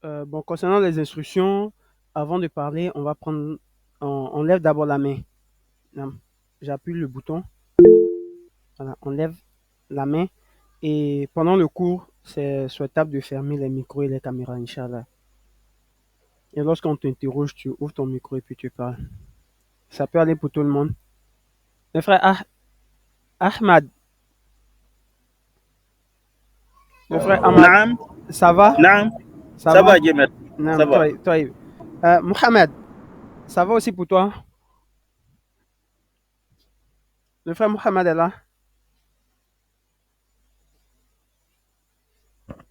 Bon, concernant les instructions, avant de parler, on lève d'abord la main. Non. J'appuie le bouton, voilà, on lève la main et pendant le cours, c'est souhaitable de fermer les micros et les caméras, Inch'Allah. Et lorsqu'on t'interroge, tu ouvres ton micro et puis tu parles. Ça peut aller pour tout le monde. Le frère Ahmad, le frère Ahmad, نعم ça va? نعم. Ça Ça va? va, Jemet. Ça Non, va. toi. Mohamed, ça va aussi pour toi? Le frère Mohamed est là.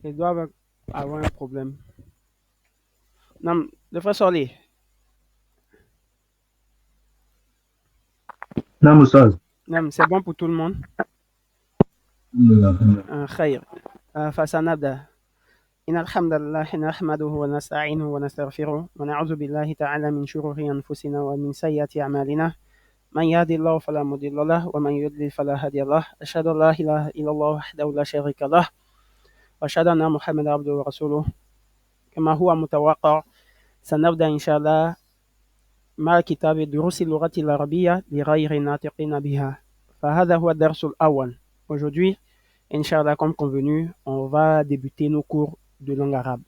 Ils doivent avoir un problème. Non, le frère Solé, نعم أستاذ. non, c'est bon pour tout le monde. الحمد لله الحمد لله. خير. فسنبدأ. إن الحمد لله نحمده ونستعينه ونستغفره ونعوذ بالله تعالى من شرور أنفسنا ومن سيئات أعمالنا من يهدي الله فلا مضل له ومن يضلل فلا هادي له أشهد أن لا إله إلا الله وحده لا شريك له وأشهد أن محمدا عبده ورسوله كما هو متوقع. سنبدأ إن شاء الله مع كتاب دروس اللغة العربية لغير الناطقين بها. فهذا هو الدرس الأول. Aujourd'hui, Inch'Allah, comme convenu, on va débuter nos cours de langue arabe.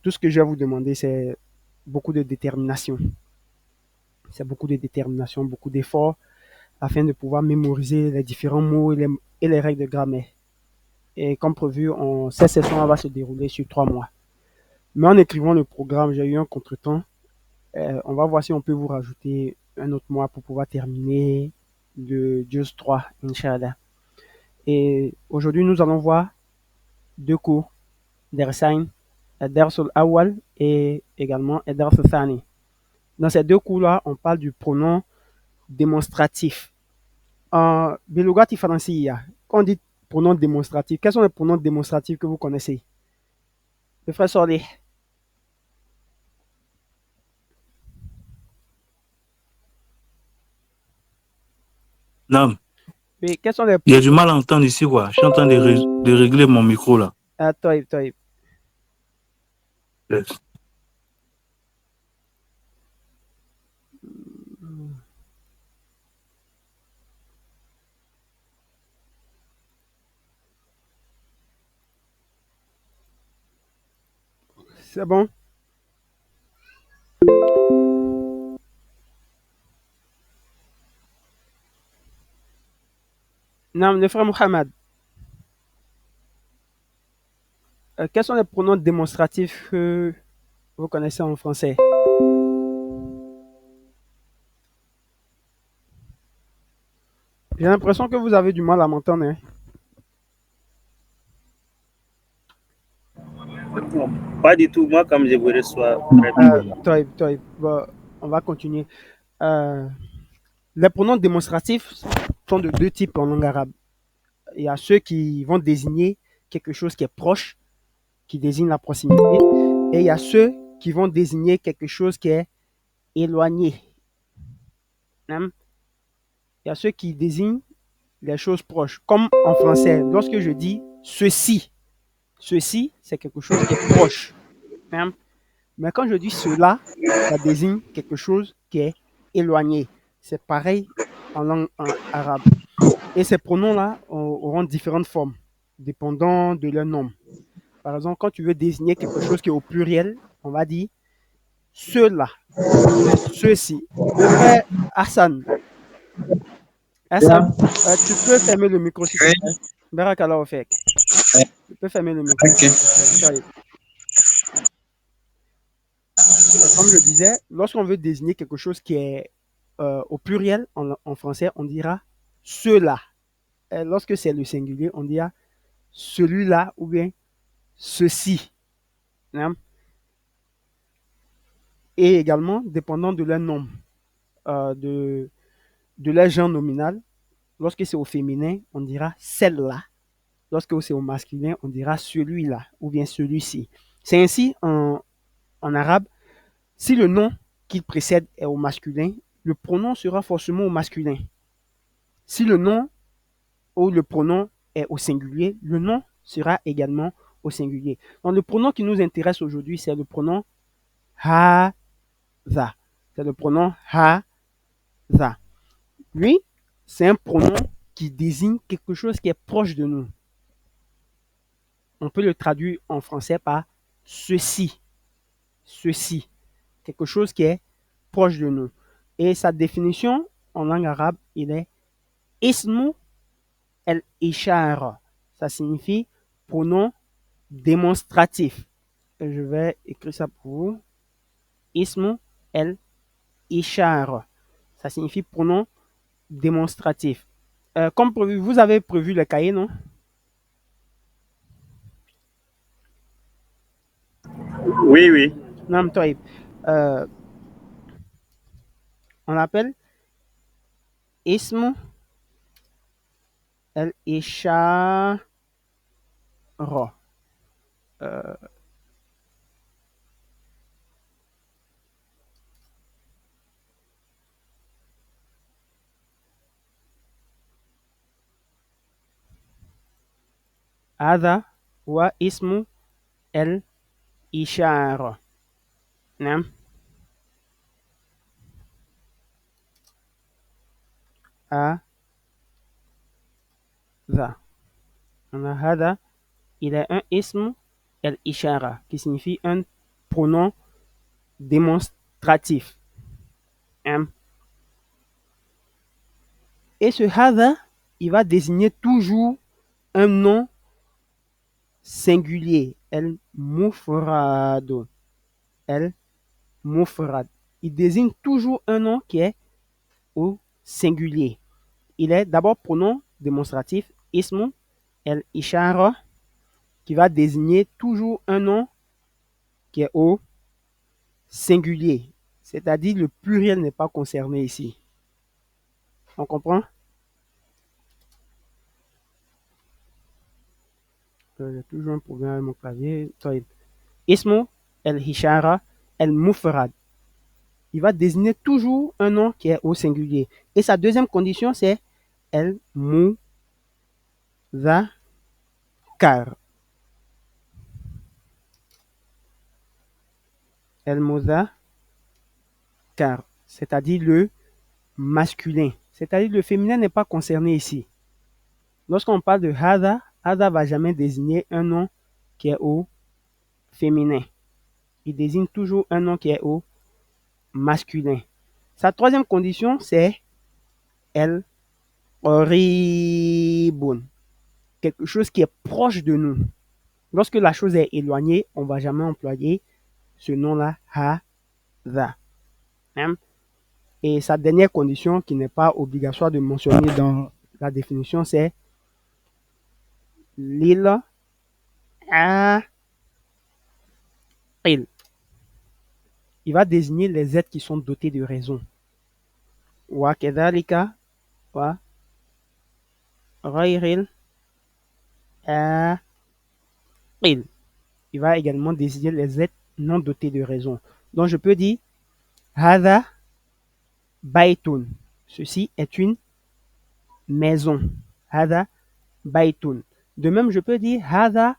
Tout ce que je vais vous demander, c'est beaucoup de détermination. C'est beaucoup de détermination, beaucoup d'efforts afin de pouvoir mémoriser les différents mots et les règles de grammaire. Et comme prévu, cette session va se dérouler sur 3 mois. Mais en écrivant le programme, j'ai eu un contretemps. On va voir si on peut vous rajouter un autre mois pour pouvoir terminer le Juz 3, Inch'Allah. Et aujourd'hui, nous allons voir 2 cours, Dersain, Dersul Awal et également Dersul Thani. Dans ces 2 cours-là, on parle du pronom démonstratif. En Belugati Francia, quand on dit pronom démonstratif, quels sont les pronoms démonstratifs que vous connaissez? Le frère Solé. Non, Oui, quels sont les... il y a du mal à entendre ici, quoi. Je suis en train de régler mon micro, là. Toi. Yes. C'est bon? Non, le frère Mohamed. Quels sont les pronoms démonstratifs que vous connaissez en français? J'ai l'impression que vous avez du mal à m'entendre. Hein? Pas du tout. Moi, comme je vous reçois très bien. Toi. Bon, on va continuer. Les pronoms démonstratifs sont de 2 types en langue arabe. Il y a ceux qui vont désigner quelque chose qui est proche, qui désigne la proximité, et il y a ceux qui vont désigner quelque chose qui est éloigné. Hein? Il y a ceux qui désignent les choses proches. Comme en français, lorsque je dis ceci, c'est quelque chose qui est proche. Hein? Mais quand je dis cela, ça désigne quelque chose qui est éloigné. C'est pareil en langue arabe. Et ces pronoms-là auront différentes formes, dépendant de leur nombre. Par exemple, quand tu veux désigner quelque chose qui est au pluriel, on va dire ceux-là, ceux-ci. Le frère Hassan, Yeah. tu peux fermer le micro s'il te Oui. plaît. Barakallah au fait. Tu peux fermer le micro. Ok. Comme je disais, lorsqu'on veut désigner quelque chose qui est au pluriel en français, on dira ceux-là. Et lorsque c'est le singulier, on dira celui-là ou bien ceci. Hein? Et également, dépendant de leur nombre, de leur genre nominal, lorsque c'est au féminin, on dira celle-là. Lorsque c'est au masculin, on dira celui-là ou bien celui-ci. C'est ainsi en arabe, si le nom qui précède est au masculin, le pronom sera forcément au masculin. Si le nom ou le pronom est au singulier, le nom sera également au singulier. Donc, le pronom qui nous intéresse aujourd'hui, c'est le pronom hadha. C'est le pronom hadha. Lui, c'est un pronom qui désigne quelque chose qui est proche de nous. On peut le traduire en français par ceci. Ceci. Quelque chose qui est proche de nous. Et sa définition en langue arabe, il est ismu el-ishara. Ça signifie pronom démonstratif. Et je vais écrire ça pour vous. Ismu el-ishara. Ça signifie pronom démonstratif. Comme prévu, vous avez prévu le cahier, non? Oui, oui. Non, toi, on appelle ismu el-ishara. هذا هو اسم الإشارة. نعم. هذا il est un ism el-ishara qui signifie un pronom démonstratif. Et ce hada, il va désigner toujours un nom singulier. El-mufrad. El-mufrad. Il désigne toujours un nom qui est au singulier. Il est d'abord pronom démonstratif, ism el-ishara, qui va désigner toujours un nom qui est au singulier. C'est-à-dire le pluriel n'est pas concerné ici. On comprend? J'ai toujours un problème avec mon clavier. Ismu el-ishara el-mufrad. Il va désigner toujours un nom qui est au singulier. Et sa deuxième condition, c'est el-mudhakkar. El-mudhakkar, c'est-à-dire le masculin. C'est-à-dire le féminin n'est pas concerné ici. Lorsqu'on parle de hada, hada va jamais désigner un nom qui est au féminin. Il désigne toujours un nom qui est au masculin. Sa troisième condition, c'est el-qaribun. Quelque chose qui est proche de nous. Lorsque la chose est éloignée, on ne va jamais employer ce nom-là, hada. Et sa dernière condition, qui n'est pas obligatoire de mentionner dans la définition, c'est l'il aqil. Il va désigner les êtres qui sont dotés de raison. Wa kedalika wa ghayril aqil. Il va également désigner les êtres non dotés de raison. Donc je peux dire hada baitun. Ceci est une maison. Hada baitun. De même, je peux dire hada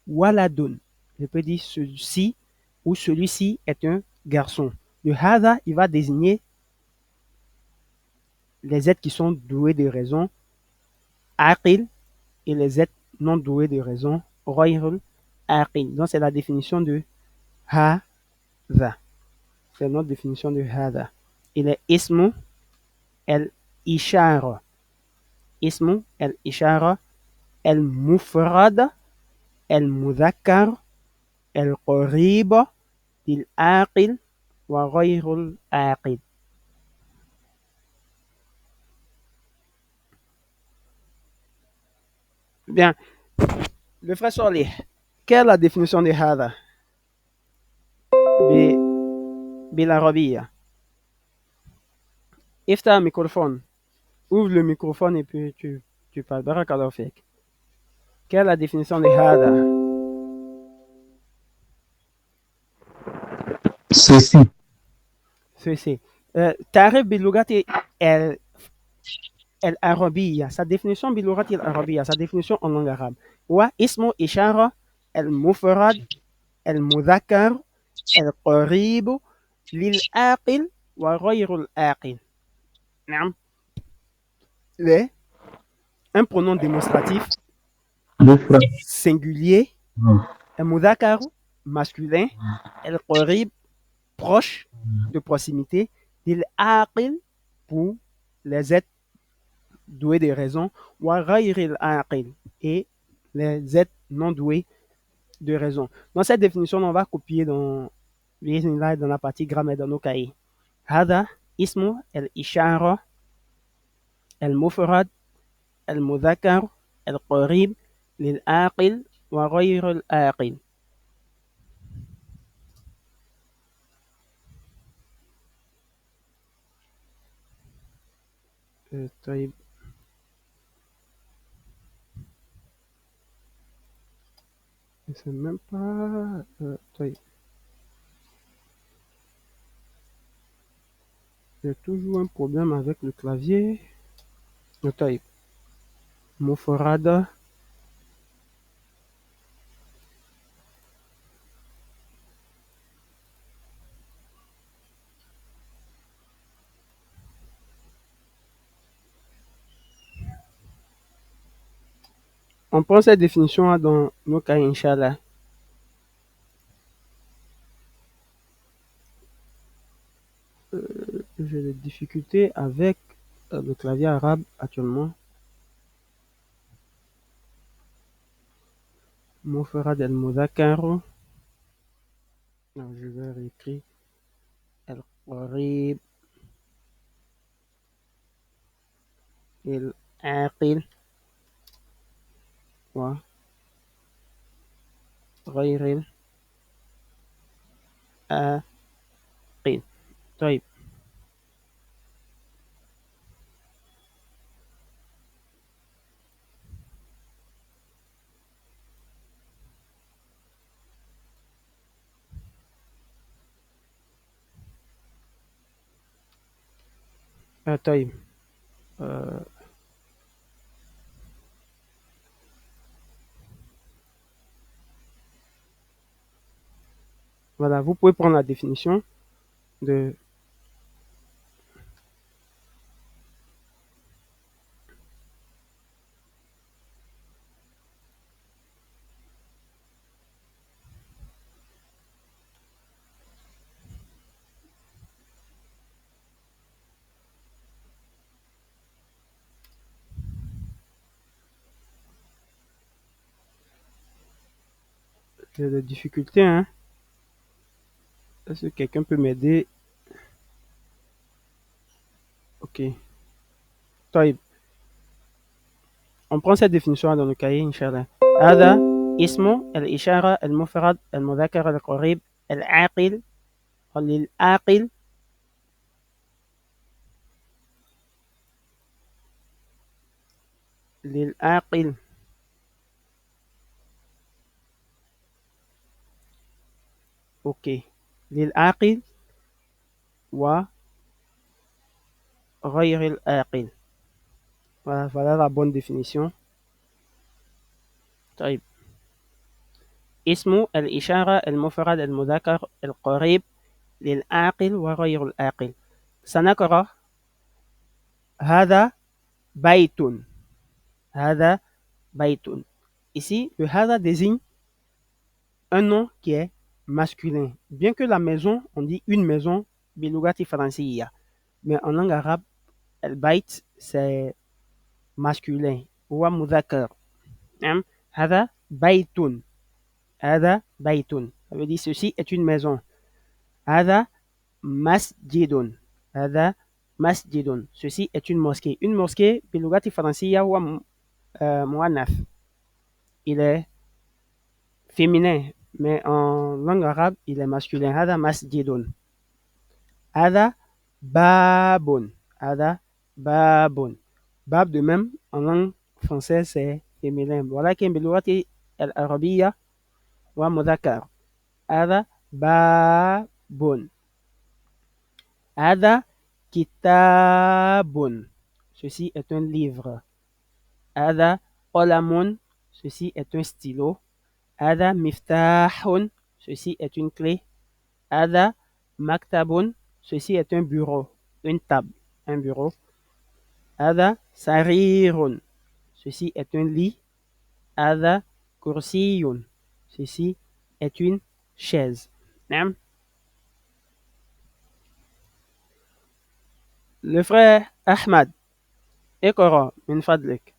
waladun. Je peux dire ceci ou celui-ci est un garçon. Le hada, il va désigner les êtres qui sont doués de raison, aqil, et les êtres non doués de raison, ghayrul aqil. Donc c'est la définition de hada. C'est notre définition de hada. Il est ismu el-ishara. Ismu el-ishara, el-mufrad, el-mudhakkar, el-qarib, il-aqil, wa ghayrul aqil. Bien. Le frère Solé, quelle est la définition de hada? Bilarabia. Ifta un microphone. Ouvre le microphone et puis tu parles. Barakallahu fik. Quelle est la définition de hada? Ceci. Ceci. Tarif bilugati el-arabia. Sa définition bilugati el-arabia. Sa définition en langue arabe. Wa ismu ishara المفرد المذكر القريب للعاقل وغير العاقل. نعم. Les un pronom démonstratif singulier, المذكر masculin, القريب proche de proximité, للعاقل pour les êtres doués de raison, وغير العاقل et les êtres non doués de raison. Dans cette définition, on va copier dans la partie grammaire dans nos cahiers. هذا اسم الإشارة المفرد المذكر القريب للعاقل وغير العاقل. طيب c'est même pas طيب j'ai toujours un problème avec le clavier. طيب مفرد on prend cette définition dans nos cahiers, Inch'Allah. J'ai des difficultés avec le clavier arabe actuellement. مفرد المذكر. Je vais réécrire القريب العاقل وغير العاقل. طيب طيب voilà, vous pouvez prendre la définition de j'ai des difficultés, hein. Est-ce que quelqu'un peut m'aider? Ok. طيب on prend cette définition dans le cahier إن شاء الله. هذا اسم الإشارة المفرد المذكر القريب العاقل للعاقل للعاقل اوكي للعاقل وغير العاقل. Voilà la bonne définition. طيب اسم الإشارة المفرد المذكر القريب للعاقل وغير العاقل. سنقرأ هذا بيت. هذا بيت. Ici, le hada désigne un nom qui est masculin. Bien que la maison, on dit une maison, bilugati franciya. Mais en langue arabe, el bait, c'est masculin. Ou mudhakar. Hada baytun. Hada baytun. Ça veut dire ceci est une maison. Hada masjidun. Hada masjidun. Ceci est une mosquée. Une mosquée, bilugati franciya ou muannaf. Il est féminin, mais en langue arabe, il est masculin. Hada masjidun. Hada babun. Hada babun. Bab de même, en langue française, c'est féminin. ولكن باللغة العربية ومذكر. هذا باب. هذا كتاب. Ceci est un livre. هذا قلم. Ceci est un stylo. هذا مفتاح. Ceci est une clé. هذا مكتب. Ceci est un bureau, une table, un bureau. هذا سرير. Ceci est un lit. هذا كرسي. Ceci est une chaise. نعم. Le frère Ahmad, اقرأ من فضلك.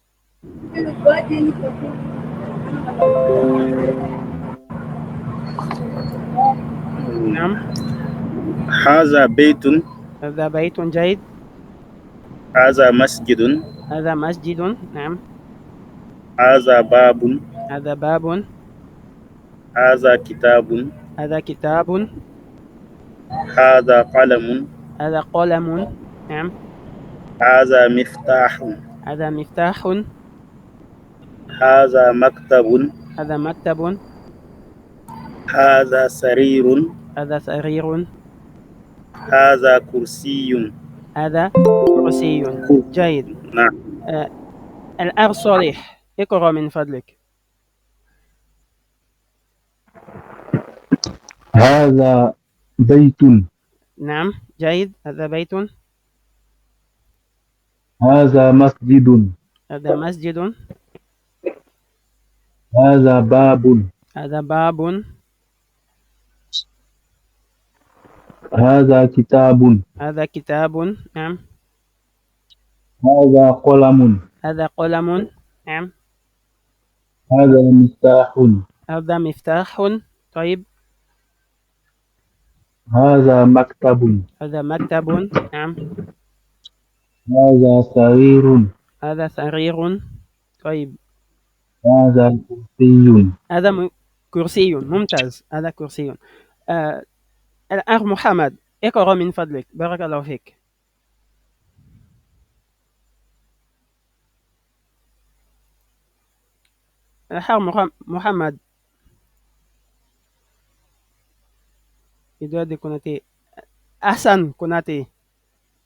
نعم. هذا بيت. هذا بيت جيد. هذا مسجد. هذا مسجد. نعم. هذا باب. هذا باب. هذا كتاب. هذا كتاب. هذا قلم. هذا قلم. نعم. هذا مفتاح. هذا مفتاح. هذا مكتب. هذا مكتب. هذا سرير. هذا سرير. هذا كرسي. هذا كرسي. جيد. نعم. الآن صالح، اقرأ من فضلك. هذا بيت. نعم جيد. هذا بيت. هذا مسجد. هذا مسجد. هذا باب. هذا باب. هذا كتاب. هذا كتاب. نعم. هذا قلم. هذا قلم. نعم. هذا مفتاح. هذا مفتاح. طيب. هذا مكتب. هذا مكتب. نعم. هذا سرير. هذا سرير. طيب. هذا كرسي. هذا كرسي. ممتاز. هذا كرسي. الآن محمد، اقرأ من فضلك. بارك الله فيك. الآن محمد، il doit déconnecter. Hassan Konaté,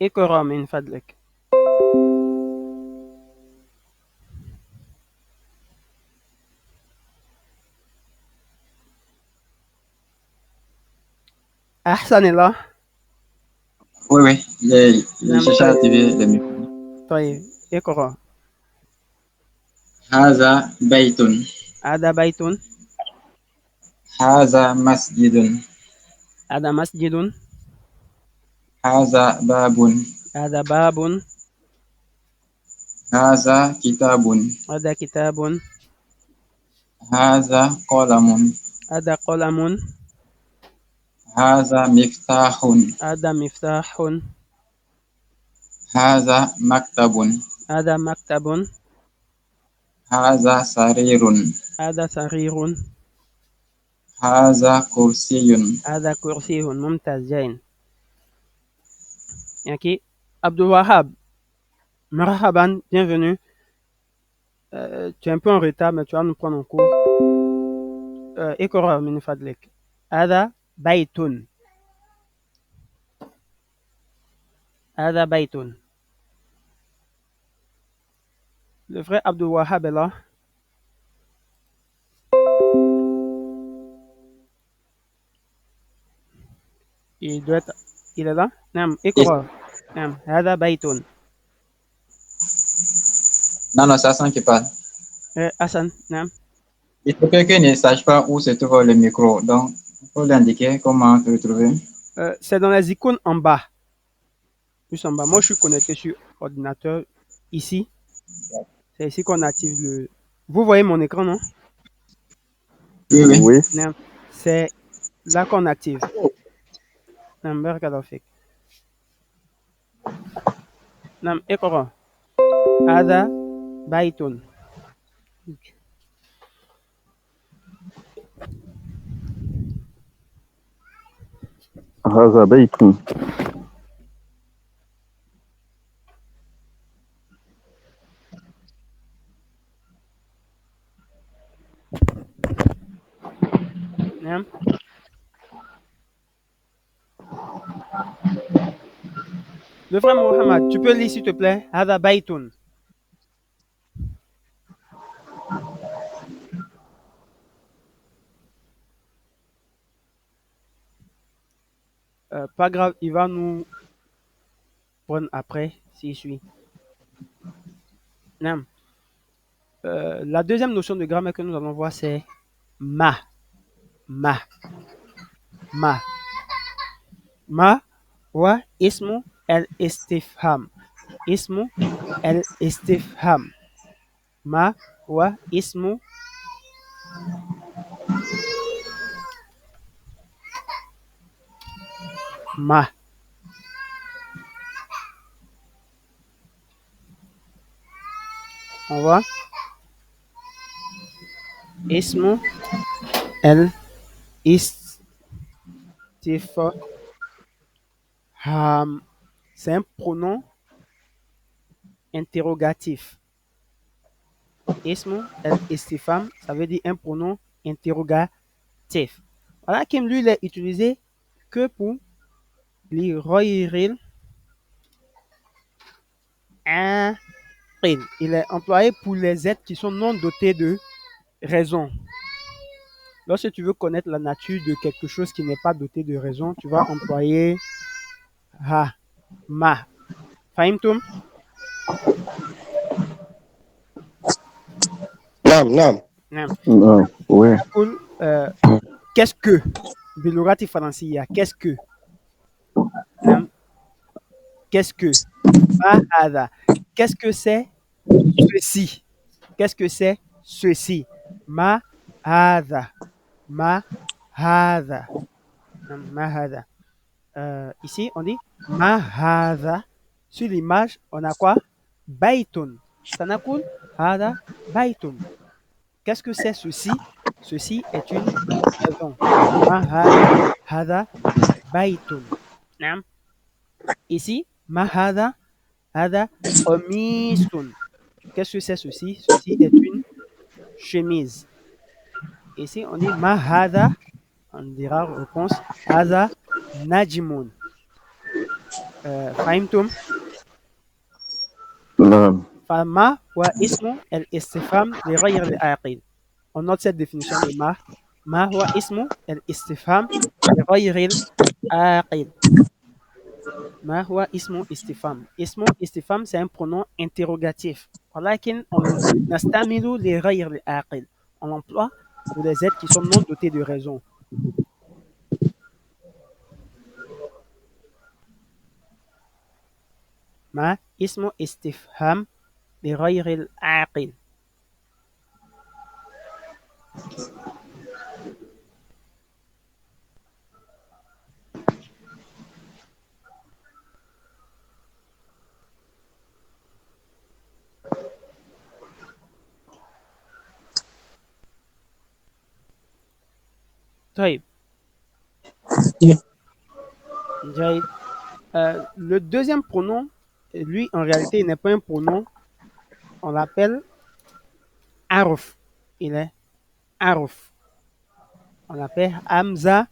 اقرأ من فضلك. Hassan est là. Oui, j'ai cherché à activer le micro. طيب اقرأ. هذا بيت. هذا بيت. هذا مسجد. هذا مسجد. هذا باب. هذا باب. هذا كتاب. هذا كتاب. هذا قلم. هذا قلم. هذا مفتاح. هذا مفتاح. هذا مكتب. هذا مكتب. هذا سرير. هذا سرير. هذا كرسي. هذا كرسي. ممتاز جين. Okay. Abdul Wahab, marhaban, bienvenue. Tu es un peu en retard, mais tu vas nous prendre en cours. اقرأ من فضلك. هذا بيت. هذا بيت. Le frère Abdul Wahab est là. Il est là. نعم اقرأ. نعم هذا بيت. Non, c'est Hassan qui parle. Hassan, نعم. Il faut que quelqu'un ne sache pas où se trouve le micro. Donc, il faut lui indiquer comment te retrouver. C'est dans les icônes en bas. Plus en bas. Moi, je suis connecté sur ordinateur ici. C'est ici qu'on active le... Vous voyez mon écran, non? Oui, oui. Non. C'est là qu'on active. Non, barakallahu fik. Non, اقرأ. هذا بيت. هذا بيت. نعم. Le frère Mohamed, tu peux lire s'il te plaît? هذا بيت. Pas grave, il va nous prendre après s'il suit. Naam. La deuxième notion de grammaire que nous allons voir, c'est ma. Ma. Ma. Ma wa ismu al-istifham. Ismu al-istifham. Ma wa ismu ma. On voit ismu al-istifham. C'est un pronom interrogatif. Ismu al-istifham, ça veut dire un pronom interrogatif. Voilà qu'il lui il est utilisé que pour les royaumes. Il est employé pour les êtres qui sont non dotés de raison. Lorsque tu veux connaître la nature de quelque chose qui n'est pas doté de raison, tu vas employer ha, ma. Fahimtum? نعم Naam. oui Cool. Qu'est-ce que? Bilurati Francia. Qu'est-ce que? Naam. Qu'est-ce que? Ma hada. Qu'est-ce que c'est ceci? Qu'est-ce que c'est ceci? Ma hada. Ma hada. Naam, ma hada. Ici, on dit ma hada. Sur l'image, on a quoi? Baitun. Tanakul hada baitun. Qu'est-ce que c'est ceci? Ceci est une maison. Ma hada baitun. Naam. Ici, ma hada qamisun. Qu'est-ce que c'est ceci? Ceci est une chemise. Ici, on dit ma hada, on dira réponse hada najmun. Fahimtum? نعم فما هو اسم الاستفهام لغير العاقل. On note cette définition de ma. Ma هو اسم الاستفهام لغير العاقل. ما هو اسم استفهام. اسم استفهام c'est un pronom interrogatif. ولكن on نستعمل لغير العاقل. On l'emploie pour des êtres qui sont non dotés de raison. ما اسم استفهام لغير العاقل. طيب. جيد. Le deuxième pronom, lui, en réalité, il n'est pas un pronom. On l'appelle aruf. Il est aruf. On l'appelle Hamza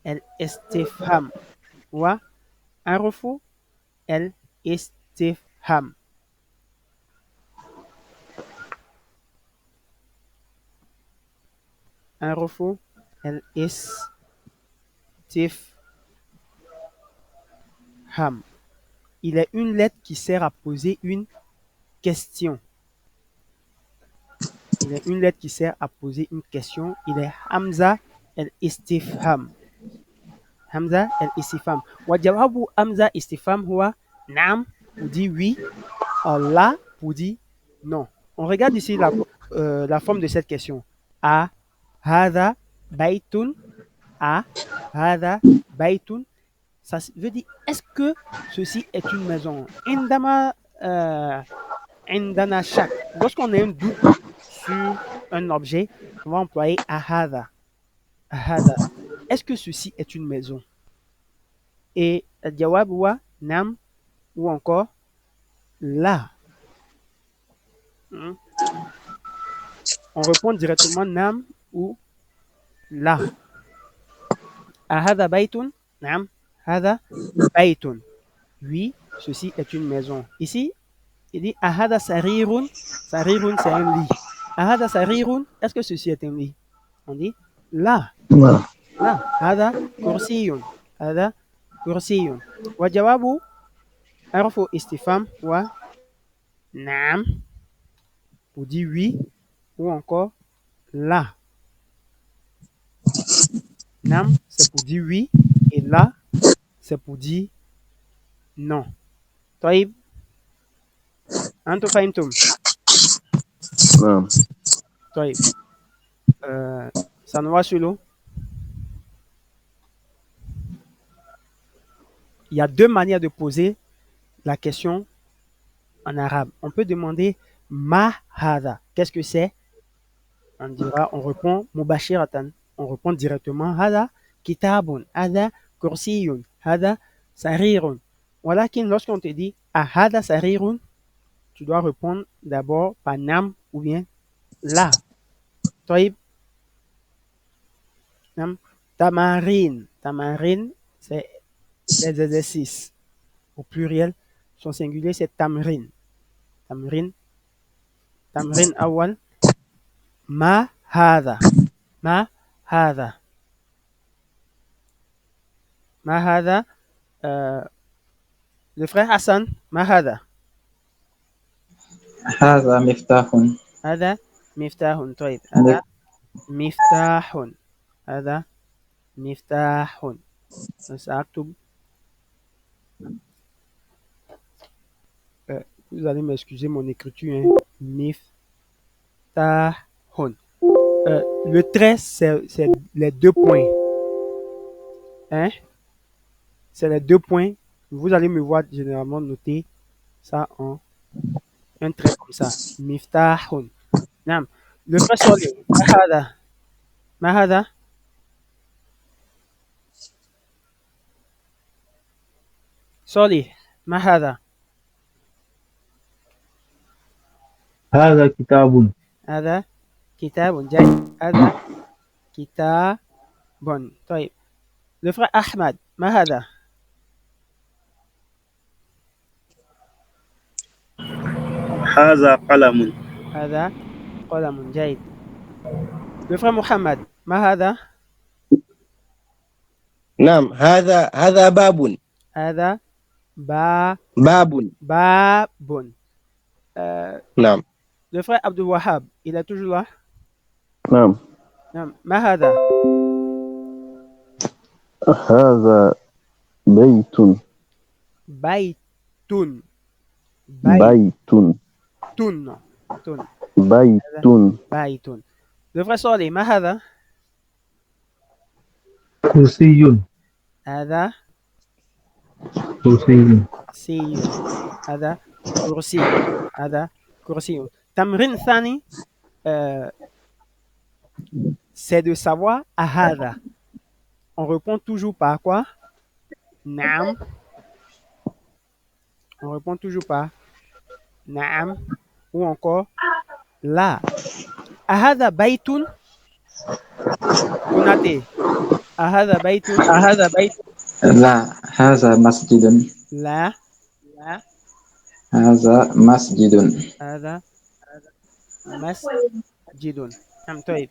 el-Istifham. Ou arufu el-Istifham. Arufu el-Istifham. Il est une lettre qui sert à poser une question. Il est une lettre qui sert à poser une question. Il est Hamza el-Istifham. Hamza el-Istifham. Wajawabu Hamza istifham huwa naam pour dire oui, Allah pour dire non. On regarde ici la forme de cette question. A hada baitun. A hada baitun. Ça veut dire est-ce que ceci est une maison? Indama indana shak. Lorsqu'on a un doute sur un objet, on va employer ahada. Ahada. Est-ce que ceci est une maison? Et jawab wa nam ou encore la. On répond directement nam ou la. Ahada baitun? Nam. Hada baitun. Oui, ceci est une maison. Ici, il dit ahada sarirun. Sarirun, c'est un lit. Ahada sarirun, est-ce que ceci est un lit? On dit la. La. Hada kursiyun. Hada كرسي. والجواب حرف استفهام و نعم pour dire oui ou encore là. Nam, c'est pour dire oui et là, c'est pour dire non. طيب أنتم فهمتم؟ نعم. طيب سنواصل. Il y a deux manières de poser la question en arabe. On peut demander ma hada. Qu'est-ce que c'est? On dira, on répond mubashiratan. On répond directement hada kitabun, hada kursiyun, hada sarirun. Walakin lorsqu'on te dit hada sarirun, tu dois répondre d'abord par nam ou bien la. Toib, nam, tamarin. Tamarin, c'est les exercices. Au pluriel, son singulier, c'est tamrin. Tamrin. Tamrin awal. Ma hada. Ma hada. Ma hada. Le frère Hassan, ma hada. هذا مفتاح. هذا مفتاح. طيب هذا مفتاح. هذا مفتاح. سأكتب. Vous allez m'excuser mon écriture. Hein. Miftahun. Le trait, c'est les deux points. Hein? C'est les deux points. Vous allez me voir généralement noter ça en un trait comme ça. Miftahun. Nam. Le frère Solé. Mahada. Mahada. Solé. Mahada. هذا كتاب. هذا كتاب. جيد. هذا كتاب. طيب. Le frère Ahmad. ما هذا؟ هذا قلم. هذا قلم. جيد. Le frère محمد. ما هذا؟ نعم. هذا باب. هذا باب. باب. نعم. Le frère Abdul Wahab, il est toujours là? نعم. نعم. ما هذا؟ هذا بيت. بيت. بيت. تن. بيت. بيت. Le frère Solé, ما هذا؟ كرسي. هذا كرسي. سي. هذا كرسي. هذا كرسي. تمرين ثاني c'est de savoir هذا. On répond toujours par quoi? Naam. On répond toujours par Naam ou encore la. هذا بيت. Konaté. هذا بيت. لا هذا مسجد. لا. هذا مسجد. هذا مسجد. نعم. طيب.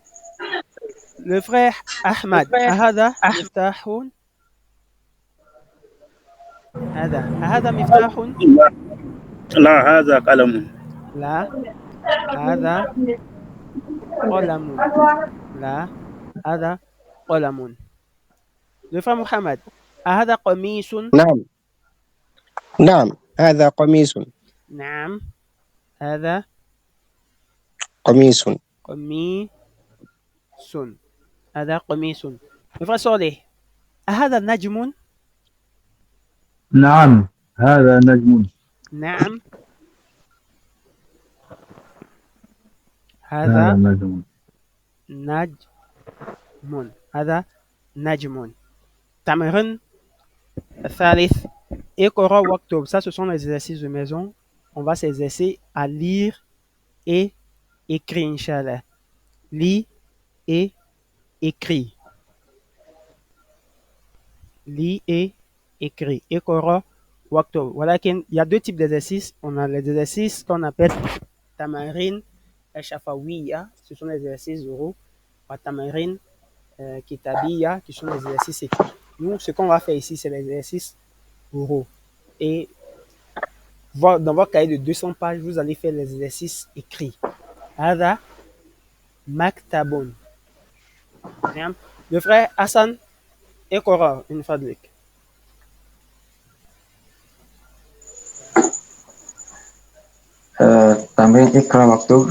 Le frère Ahmad. هذا مفتاح. هذا مفتاح. لا هذا قلم. لا. هذا قلم. لا. هذا قلم. Le frère محمد. هذا قميص. نعم. هذا قميص. نعم. هذا قميص. هذا قميص. Le frère Solé. هذا نجم. نعم. هذا نجم. نعم. هذا هذا نجم. نجم. هذا نجم. تمرين الثالث. اقرأ واكتب. Ça, ce sont les exercices de maison. On va s'exercer à lire et écrire, Inch'Allah. Lis et écris. Lis et écris. اقرأ واكتب. ولكن il y a deux types d'exercices. On a les exercices qu'on appelle tamarin al-shafawiya. Ce sont les exercices oraux. Tamarin kitabiya, qui sont les exercices écrits. Nous, ce qu'on va faire ici, c'est l'exercice oraux. Et dans votre cahier de 200 pages, vous allez faire les exercices écrits. هذا مكتب. Le frère Hassan اقرأ من فضلك. تمرين اقرأ مكتوب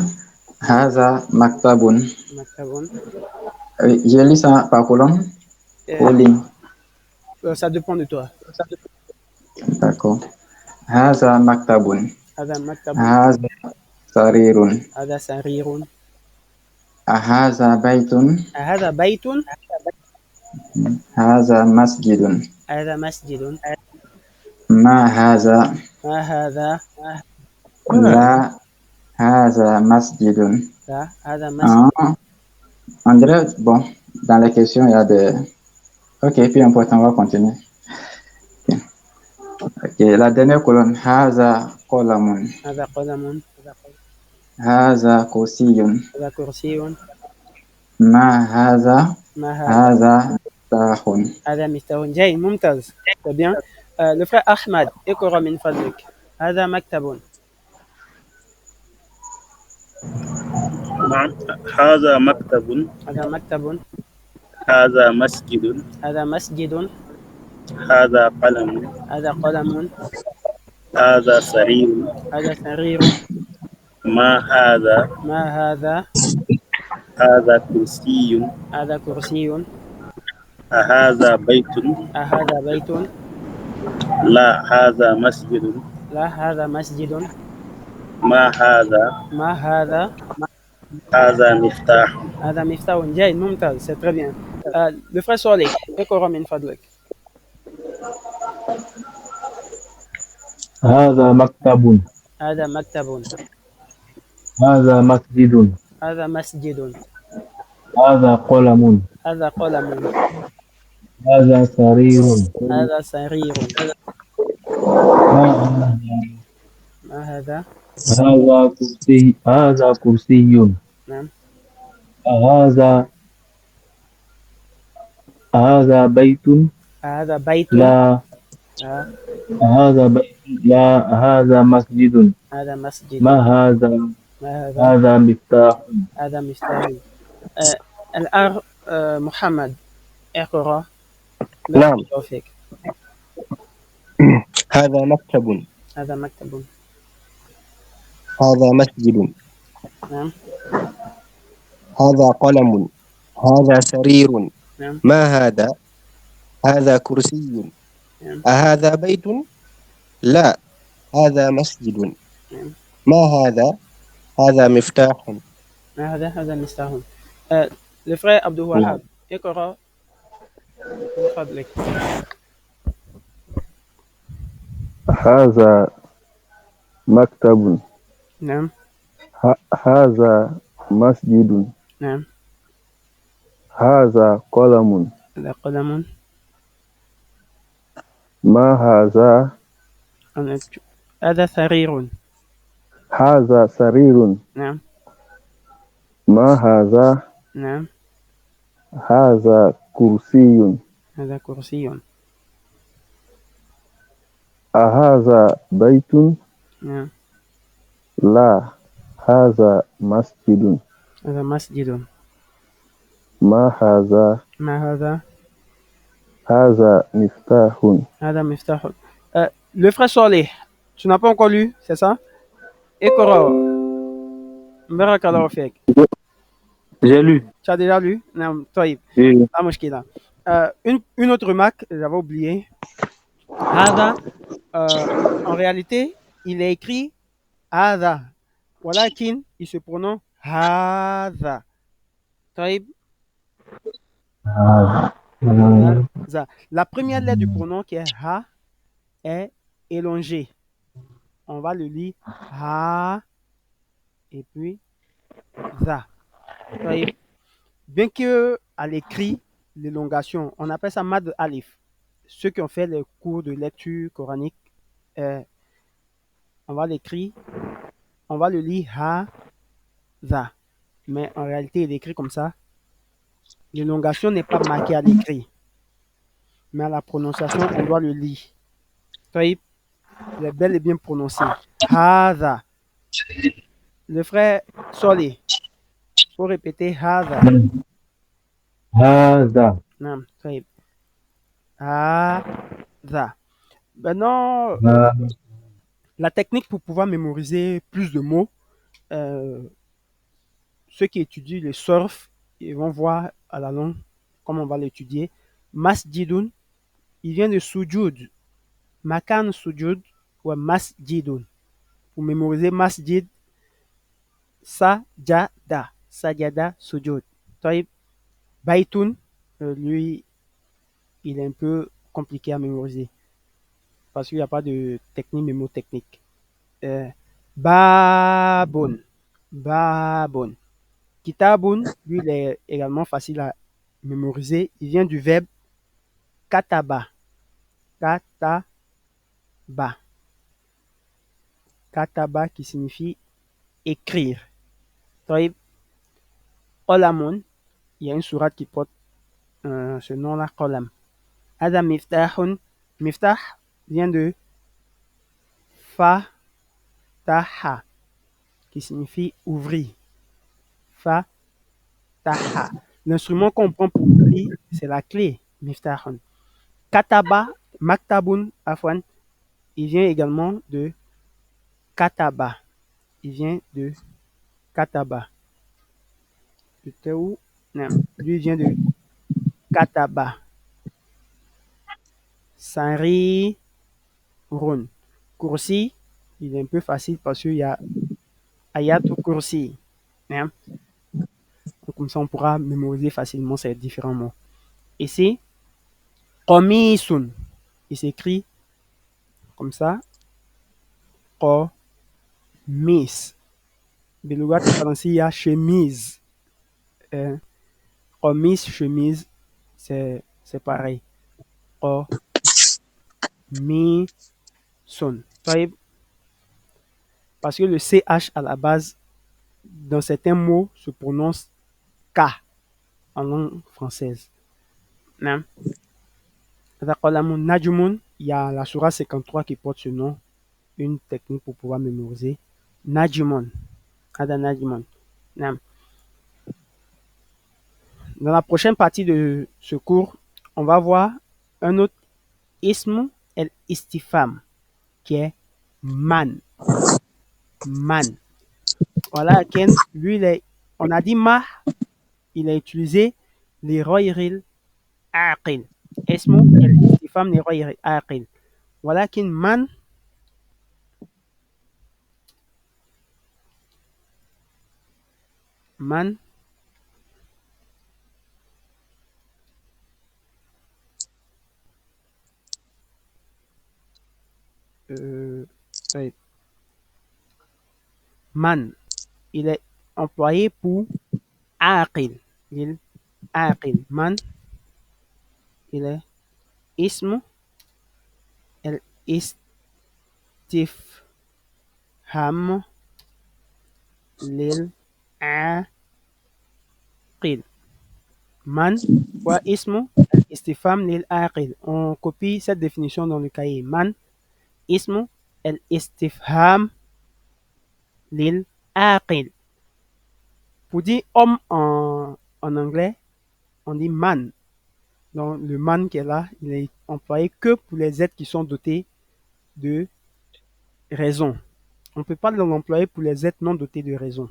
هذا مكتب. مكتب. Je lis ça par colonne ou ligne? Ça dépend de toi. D'accord. هذا مكتب. هذا مكتب. هذا سرير. هذا سرير. هذا بيت. هذا بيت. هذا مسجد. هذا مسجد. ما هذا؟ ما هذا؟ لا هذا مسجد. لا هذا مسجد. On dirait, bon, dans les questions, il y a des... Ok, puis important, on va continuer. Ok, la dernière colonne, هذا قلم. هذا قلم. هذا كرسي. هذا كرسي. ما هذا؟ ما هذا؟ هذا مفتاح. هذا مفتاح. جيد ممتاز. Très bien. Le frère Ahmad اقرأ من فضلك. هذا مكتب. نعم. هذا مكتب. هذا مكتب. هذا مسجد. هذا مسجد. هذا قلم. هذا قلم. هذا سرير. هذا سرير. ما هذا؟ ما هذا؟ هذا كرسي. هذا كرسي. هذا بيت. هذا بيت. لا هذا مسجد. لا هذا مسجد. ما هذا؟ ما هذا؟ هذا مفتاح. هذا مفتاح. جيد ممتاز. C'est très bien. Le frère Solé اقرأ من فضلك. هذا مكتب. هذا مكتب. هذا مسجد. هذا مسجد. هذا قلم. هذا قلم. هذا سرير. هذا سرير. ما ما هذا؟ هذا كرسي. هذا كرسي. نعم. هذا بيت. هذا بيت. لا هذا بيت. لا هذا مسجد. هذا مسجد. ما هذا؟ ما هذا؟ هذا مفتاح. هذا مفتاح. الآن محمد اقرأ. نعم. توفيق. هذا مكتب. هذا مكتب. هذا مسجد. نعم. هذا قلم. هذا سرير. نعم. ما هذا؟ هذا كرسي. نعم. أهذا بيت؟ لا هذا مسجد. نعم. ما هذا؟ هذا مفتاح. ما هذا؟ هذا مفتاح. Le frère Abdul Wahab اقرأ من فضلك. هذا مكتب. نعم. هذا مسجد. نعم. هذا قلم. هذا قلم. ما هذا؟ هذا سرير. هذا سرير. نعم. ما هذا؟ نعم. هذا كرسي. هذا كرسي. أهذا بيت؟ نعم. لا هذا مسجد. هذا مسجد. ما هذا؟ ما هذا؟ هذا مفتاح. هذا مفتاح. Le frère Solé, tu n'as pas encore lu, c'est ça? اقرأ. Barakallahu fik. J'ai lu. Tu as déjà lu? Non, طيب. Oui. Pas mushkila. Une autre remarque, j'avais oublié. هذا en réalité, il est écrit هذا ولكن il se prononce هذا. طيب. La première lettre du pronom qui est ha est élongée. On va le lire ha et puis za. طيب. Bien que à l'écrit, l'élongation, on appelle ça mad alif. Ceux qui ont fait les cours de lecture coranique, on va l'écrire, on va le lire ha za. Mais en réalité, il est écrit comme ça. L'élongation n'est pas marquée à l'écrit. mais à la prononciation, on doit le lire. طيب, il est bel et bien prononcé. Hada. Le frère Solé, il faut répéter Hada. هذا Non, طيب. Hada. Maintenant, la technique pour pouvoir mémoriser plus de mots, ceux qui étudient le surf, ils vont voir à la longue comment on va l'étudier. Masjidun, il vient de sujud. Makan sujud ou masjidun. Pour mémoriser masjid, sajada. Sajada sujud. طيب, baitun, lui, il est un peu compliqué à mémoriser parce qu'il n'y a pas de technique mémotechnique. Babun. Babun. Kitabun, lui, il est également facile à mémoriser. Il vient du verbe kataba. Kataba. Kataba qui signifie écrire. طيب, Qalamun, il y a une sourate qui porte ce nom-là, Qalam. Ada miftahun. Miftah vient de fataha qui signifie ouvrir. Fataha. L'instrument qu'on prend pour ouvrir, c'est la clé. Miftahun. Kataba, maktabun, afwan, il vient également de kataba. Il vient de kataba. C'était où? Non. Lui vient de kataba. Sanri run. Kursi, il est un peu facile parce qu'il y a ayatul kursi. Hein? Donc, comme ça, on pourra mémoriser facilement ces différents mots. Ici, komisun. Il s'écrit comme ça. Komis. Belugat français, il y a chemise. Komis, chemise, c'est pareil. Komisun. Parce que le CH à la base, dans certains mots, se prononce K en langue française. Non? Najumun, il y a la Surah 53 qui porte ce nom, une technique pour pouvoir mémoriser. Najumun. Ada Najumun. Non. Dans la prochaine partie de ce cours, on va voir un autre ism el istifam qui est man. Man. Voilà, Ken, lui, on a dit ma, il a utilisé les royril aqil. Ism el istifam les royril aqil. Voilà, Ken, man. Man. Man, il est employé pour aqil. Aqil. Man, il est ism el istifham lil aqil. Man wa ism el istifham lil aqil. On copie cette définition dans le cahier. Man, ism el istifham lil aqil. Pour dire homme en anglais, on dit man. Donc le man qui est là, il est employé que pour les êtres qui sont dotés de raison. On ne peut pas l'employer pour les êtres non dotés de raison.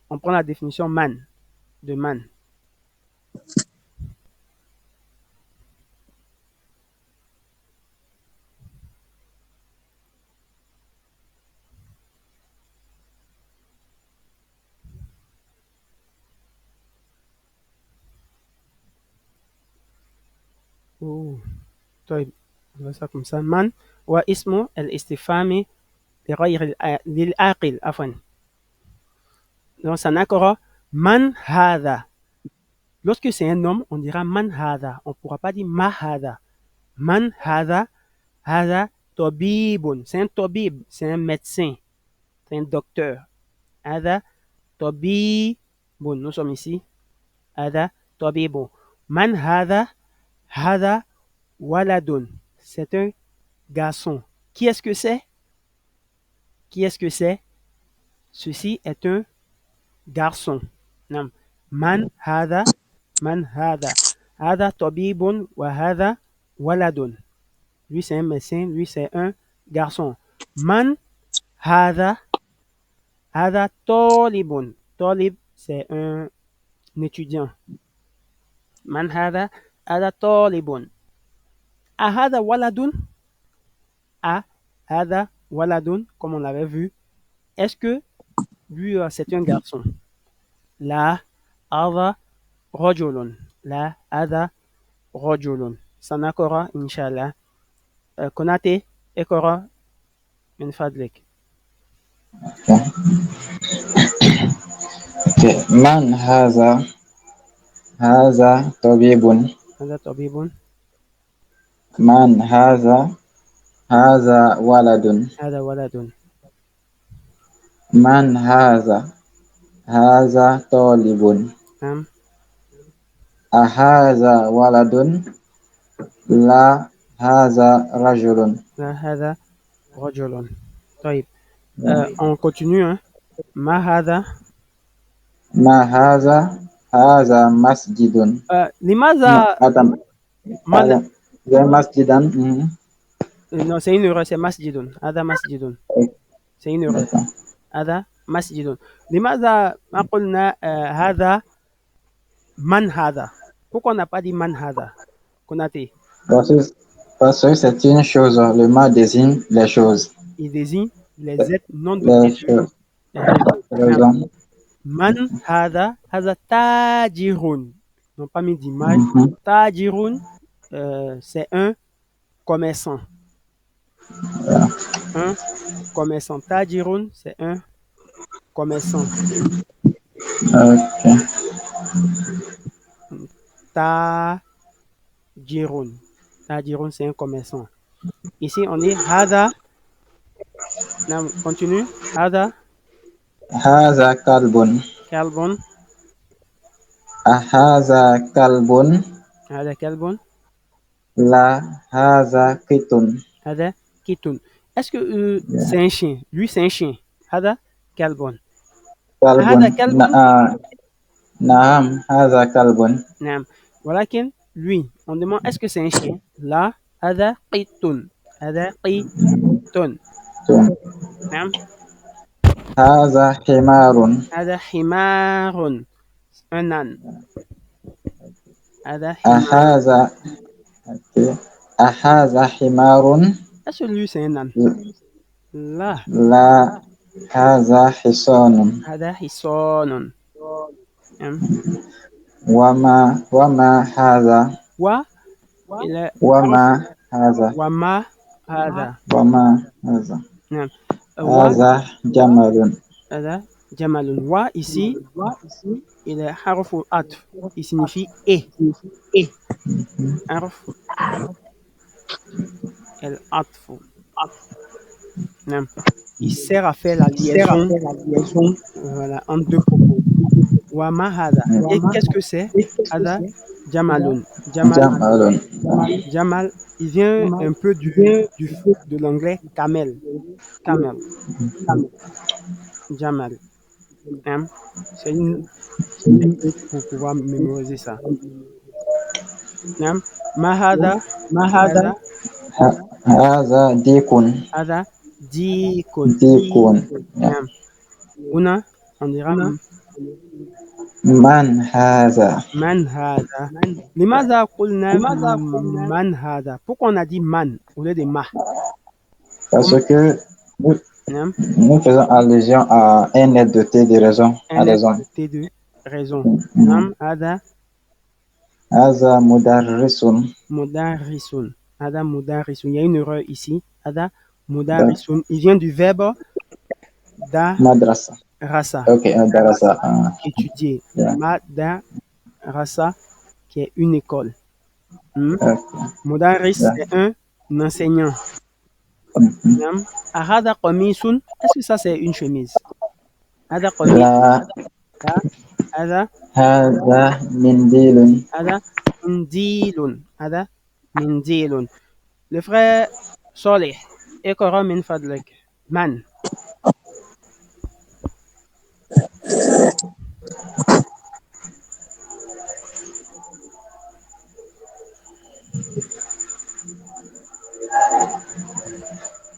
On prend la définition man, de man. Oh, طيب ça comme ça. Man wa ismu al-istifhami lil-aqil, afwan. Donc ça n'accora man hada. Lorsque c'est un homme, on dira man hada. On ne pourra pas dire ma hada. Man hada, hada tabibun. C'est un tabib, c'est un médecin, c'est un docteur. Hada tabibun. Nous sommes ici. Hada tabibun. Man hada, Hada waladun. C'est un garçon. Qui est-ce que c'est? Qui est-ce que c'est? Ceci est un garçon. Nam. Man hada. Man hada. Hada tabibun wa hada waladun. Lui c'est un médecin, lui c'est un garçon. Man hada. Hada talibun. Talib c'est un étudiant. Man hada. Hada talibun. Ahada waladun. Hada waladun, comme on l'avait vu. Est-ce que lui c'est un garçon? La hada rajulun. La hada rajulun. Sanakora inshallah. Konate ekora min fadlik. Okay. Man haza. Haza tabibun. Hada tabibun. Man haza. Haza waladun. Hada waladun. Man haza. Haza talibun. Nam. Ahaza waladun. La haza rajulun. La hada rajulun. طيب. On continue. Hein. Ma hada. Ma haza. Haza masjidun. Limaza. Adam. Mal. Masjidan. Non, c'est une erreur, c'est masjidun. Hada masjidun. C'est une erreur. D'accord. هذا مسجد لماذا ما قلنا هذا من هذا pourquoi on n'a pas dit man هذا Konaté Parce que c'est une chose, le mot désigne les choses. il désigne les êtres non dotés de raison. Man هذا هذا تاجر non pas mis d'image تاجر c'est un commerçant. Un commerçant. Tajirun, c'est un commerçant. Ok. Tajirun. Tajirun, c'est un commerçant. Ici, on dit Hada. Non, continue. Hada. Haza kalbun. Kalbun. Haza kalbun. Hada kalbun. La haza kitun. Hada kitun. Est-ce que c'est un chien? Lui, c'est un chien. Hada kalbun. Hada kalbun. Naam, haza kalbun. Naam. Walakin, lui, on demande est-ce que c'est un chien? Là, hada qitun. Hada qitun. Naam. Haza himarun. Hada himarun. Un âne. Hada himarun. Haza himarun. Est-ce que lui, c'est un âne? Là. La haza hisanun. Hada hisanun. Wama haza. Wama haza. Wama haza. Wama haza. Haza jamalun. Hada jamalun. Wa ici, il est harfu atf. Il signifie et. Harf el atfu. Il sert à faire la liaison voilà, entre deux propos. Wama hada. Et qu'est-ce que c'est? Hada jamalun. Jamal, il vient un peu de l'anglais camel. Camel. Jamal. C'est une technique pour pouvoir mémoriser ça. Mahada. Haza dikun. Hada dikun. Una, on dira Man haza. Man hada. Limaza qulna man hada. Pourquoi on a dit man au lieu de ma? Parce que nous faisons allusion à un être doté de raison. Un être doté de raison. Hada. Haza mudarrisun. Mudarrisun. Hada mudarrisun. Il y a une erreur ici. Hada mudarrisun. Il vient du verbe madrasa. Rasa. Ok, madrasa. Étudier. Madrasa, qui est une école. Mudarris, c'est un enseignant. Ahada qamisun. Est-ce que ça c'est une chemise? Hada qamisun. Hada mindilun. Hada منديل. هذا منديل. Le frère Solih, اقرأ من فضلك. من.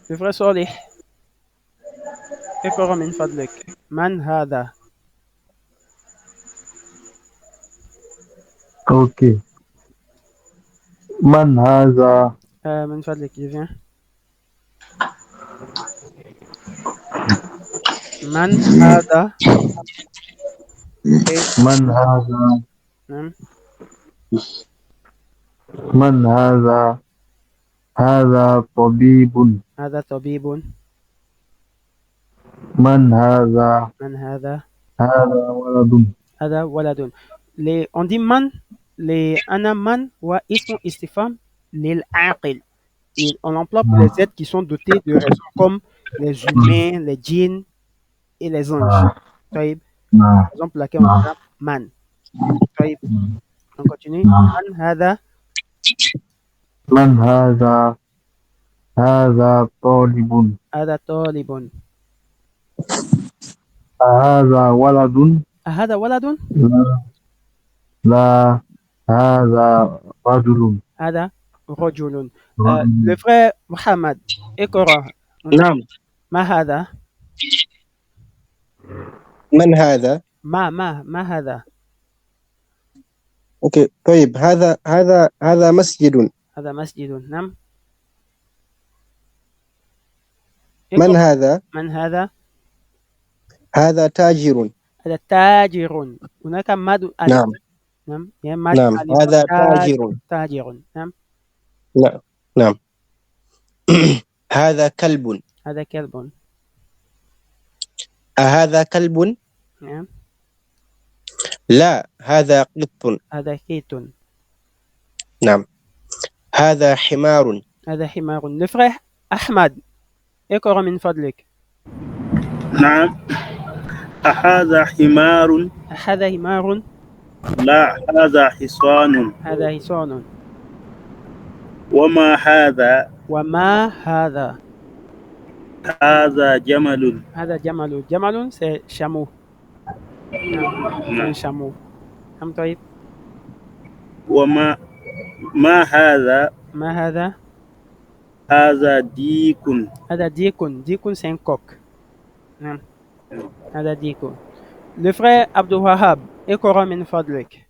Le frère Solih, اقرأ من فضلك. من هذا؟ Ok. Man haza. من فضلك je viens. من هذا؟ Man haza. نعم. Man haza. هذا طبيب. هذا طبيب. من هذا. من هذا؟ هذا ولد. هذا ولد. On dit man, أنا man هو اسم استفهام للعاقل. Et on l'emploie pour les êtres qui sont dotés de raison, comme les humains, les djinns et les anges. طيب. Par exemple, laquelle on dit man. طيب. On continue. Man هذا. من هذا. هذا طالب. هذا طالب. هذا ولد. هذا ولد. لا. لا. هذا رجل. هذا رجل. Le frère Mohamed, اقرأ. نعم. ما هذا؟ من هذا؟ ما هذا؟ اوكي طيب هذا مسجد. هذا مسجد. نعم. من هذا؟ من هذا؟ هذا تاجر. هذا تاجر. هناك ماد. نعم. نعم. نعم هذا تاجر. تاجر. نعم. لا. نعم. هذا كلب. هذا كلب. أهذا كلب؟ نعم. لا هذا قط. هذا كيت. نعم. هذا حمار. هذا حمار. Le frère أحمد, اقرأ من فضلك. نعم. أهذا حمار؟ هذا حمار. لا هذا حصان. هذا حصان. وما هذا؟ وما هذا؟ هذا جمل. هذا جمل. جمل c'est chameau. نعم. un chameau. نعم. طيب. ما هذا؟ ما هذا؟ هذا ديك. هذا ديك. ديك c'est un coq. نعم. هذا ديك. Le frère عبد الوهاب, اقرأ من فضلك.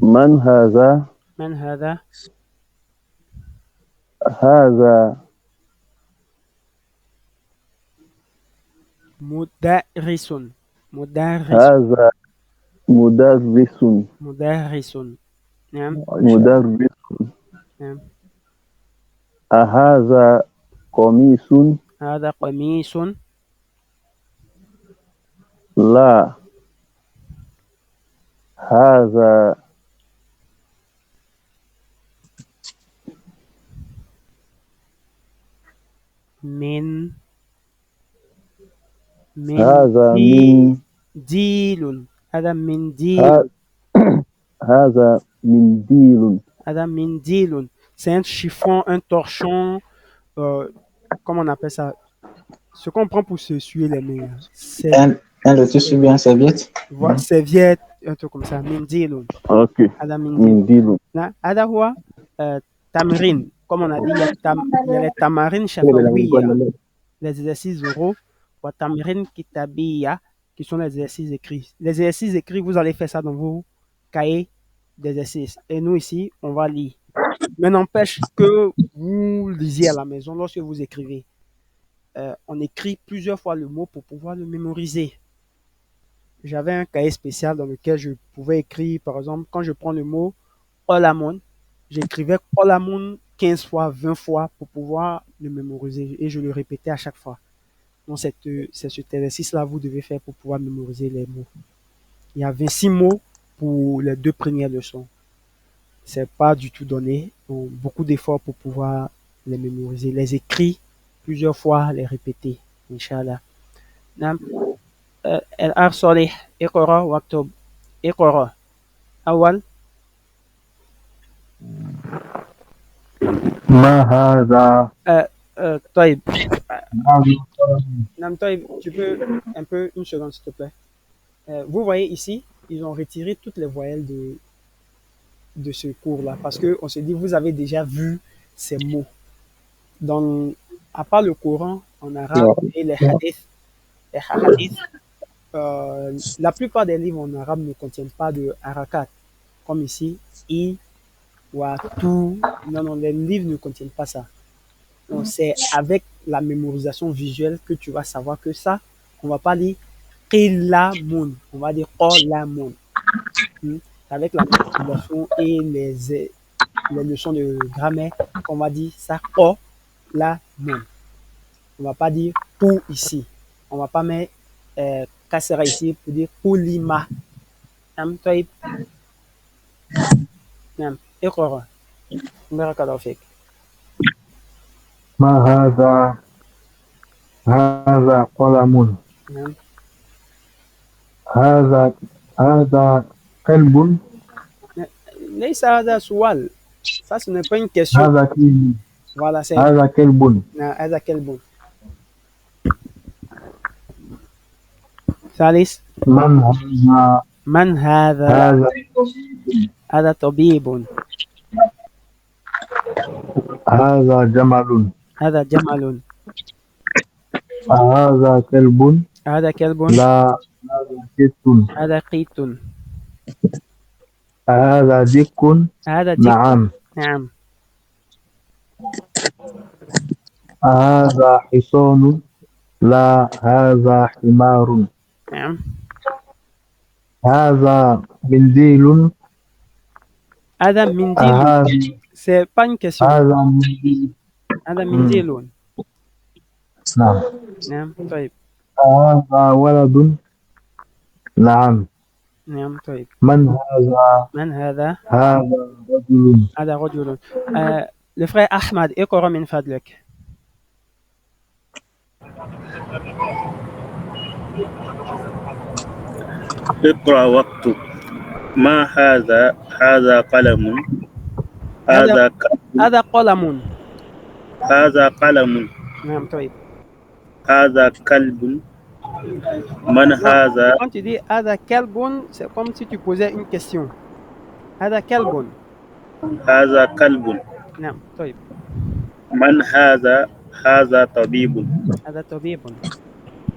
من هذا؟ من هذا؟ هذا مدرس. مدرس. هذا مدرس. مدرس. نعم. مدرس. نعم. أهذا قميص؟ هذا قميص. لا هذا من هذا من ديل. هذا منديل. هذا منديل. هذا منديل. C'est un chiffon, un torchon, comment on appelle ça? Ce qu'on prend pour se suer les mains. C'est le tissu bien serviette. voilà, serviette, un truc comme ça. Mindilun. Ok. هذا منديل. منديل. هذا هو تمرين. Comme on a dit, il y a les tamarines shafawiyya, les exercices oraux, ou tamarin kitabiyya, qui sont les exercices écrits. Les exercices écrits, vous allez faire ça dans vos cahiers d'exercices. Et nous ici, on va lire. Mais n'empêche que vous lisiez à la maison lorsque vous écrivez. On écrit plusieurs fois le mot pour pouvoir le mémoriser. J'avais un cahier spécial dans lequel je pouvais écrire, par exemple, quand je prends le mot Olamun, j'écrivais Olamun 15 fois, 20 fois pour pouvoir le mémoriser et je le répétais à chaque fois. Donc, c'est cet exercice-là que vous devez faire pour pouvoir mémoriser les mots. Il y a 26 mots pour les 2 premières leçons. C'est pas du tout donné. Donc, beaucoup d'efforts pour pouvoir les mémoriser, les écrire plusieurs fois, les répéter. Inch'Allah. الآخ صالح اقرأ واكتب. اقرأ. أول. ما هذا طيب. هذا Nam, طيب, tu peux un peu, une seconde s'il te plaît. Vous voyez ici, ils ont retiré toutes les voyelles de ce cours-là parce qu'on se dit, vous avez déjà vu ces mots. Donc, à part le Coran en arabe et les hadiths, la plupart des livres en arabe ne contiennent pas de harakat, comme ici, i, wa, tu. Non, non, les livres ne contiennent pas ça. Donc, c'est avec la mémorisation visuelle que tu vas savoir que ça, on va pas dire qilamun, on va dire qolamun. Avec la mémorisation et les leçons de grammaire, on va dire ça qolamun. On va pas dire pour ici. On va pas mettre kasra ici pour dire qulima. طيب. نعم اقرأ. بارك الله فيك. ما هذا هذا قلم نعم. هذا كلب ليس هذا سؤال. Ça, ce n'est pas une question. هذا كلب Voilà, c'est هذا كلب هذا كلب. ثالث. من هذا هذا هذا طبيب. هذا جمل هذا جمل. هذا كلب هذا كلب. لا هذا قط هذا قيط. هذا ديك هذا ديك. نعم نعم. هذا حصان لا هذا حمار نعم. هذا منديل هذا منديل. C'est pas une question. هذا منديل هذا منديل. نعم. نعم. طيب. هذا ولد نعم. نعم. طيب. من هذا من هذا؟ هذا رجل هذا رجل. Le frère Ahmad, اقرأ من فضلك. اقرأ واكتب. ما هذا؟ هذا قلم. هذا قلم. هذا قلم. نعم. طيب. هذا كلب. من هذا؟ Quand tu dis هذا كلب, c'est comme si tu posais une question. هذا كلب. هذا كلب. نعم. طيب. من هذا؟ هذا طبيب. هذا طبيب.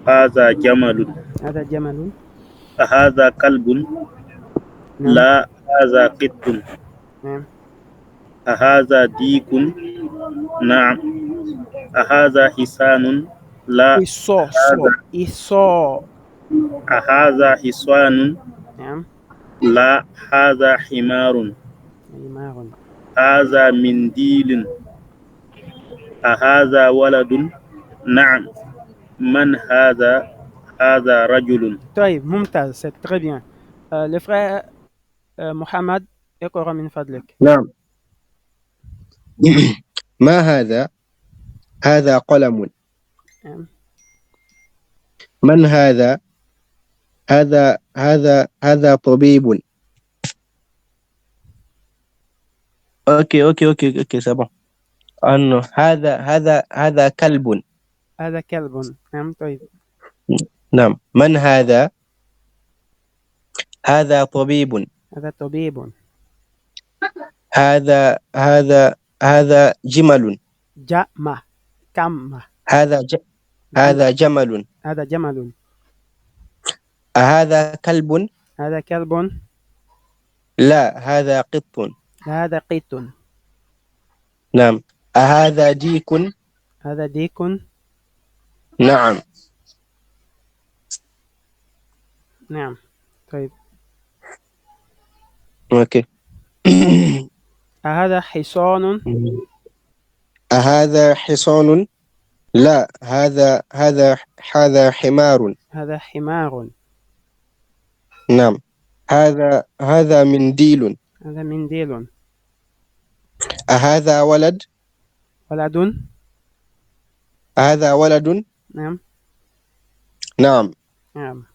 هذا جمل. هذا جمل. هذا كلب. نعم. لا هذا قط. نعم. هذا ديك. نعم. هذا حصان. لا هذا حصان. نعم. لا هذا حمار. حمار. هذا منديل. هذا ولد. نعم. من هذا؟ هذا رجل. طيب ممتاز, c'est très bien. Le frère محمد اقرأ من فضلك. نعم. ما هذا؟ هذا قلم. نعم. من هذا؟ هذا طبيب. اوكي c'est bon. انه هذا كلب. هذا كلب. نعم. طيب. نعم. من هذا؟ هذا طبيب. هذا طبيب. هذا جمل. كم. هذا جمل. هذا جمل. هذا كلب. هذا كلب. لا هذا قط. هذا قيط. نعم. هذا ديك. هذا ديك. نعم. نعم. طيب. اوكي. هذا حصان. هذا حصان. لا هذا حمار. هذا حمار. نعم. هذا منديل. هذا منديل. هذا ولد. ولد. هذا ولد. نعم. نعم. نعم.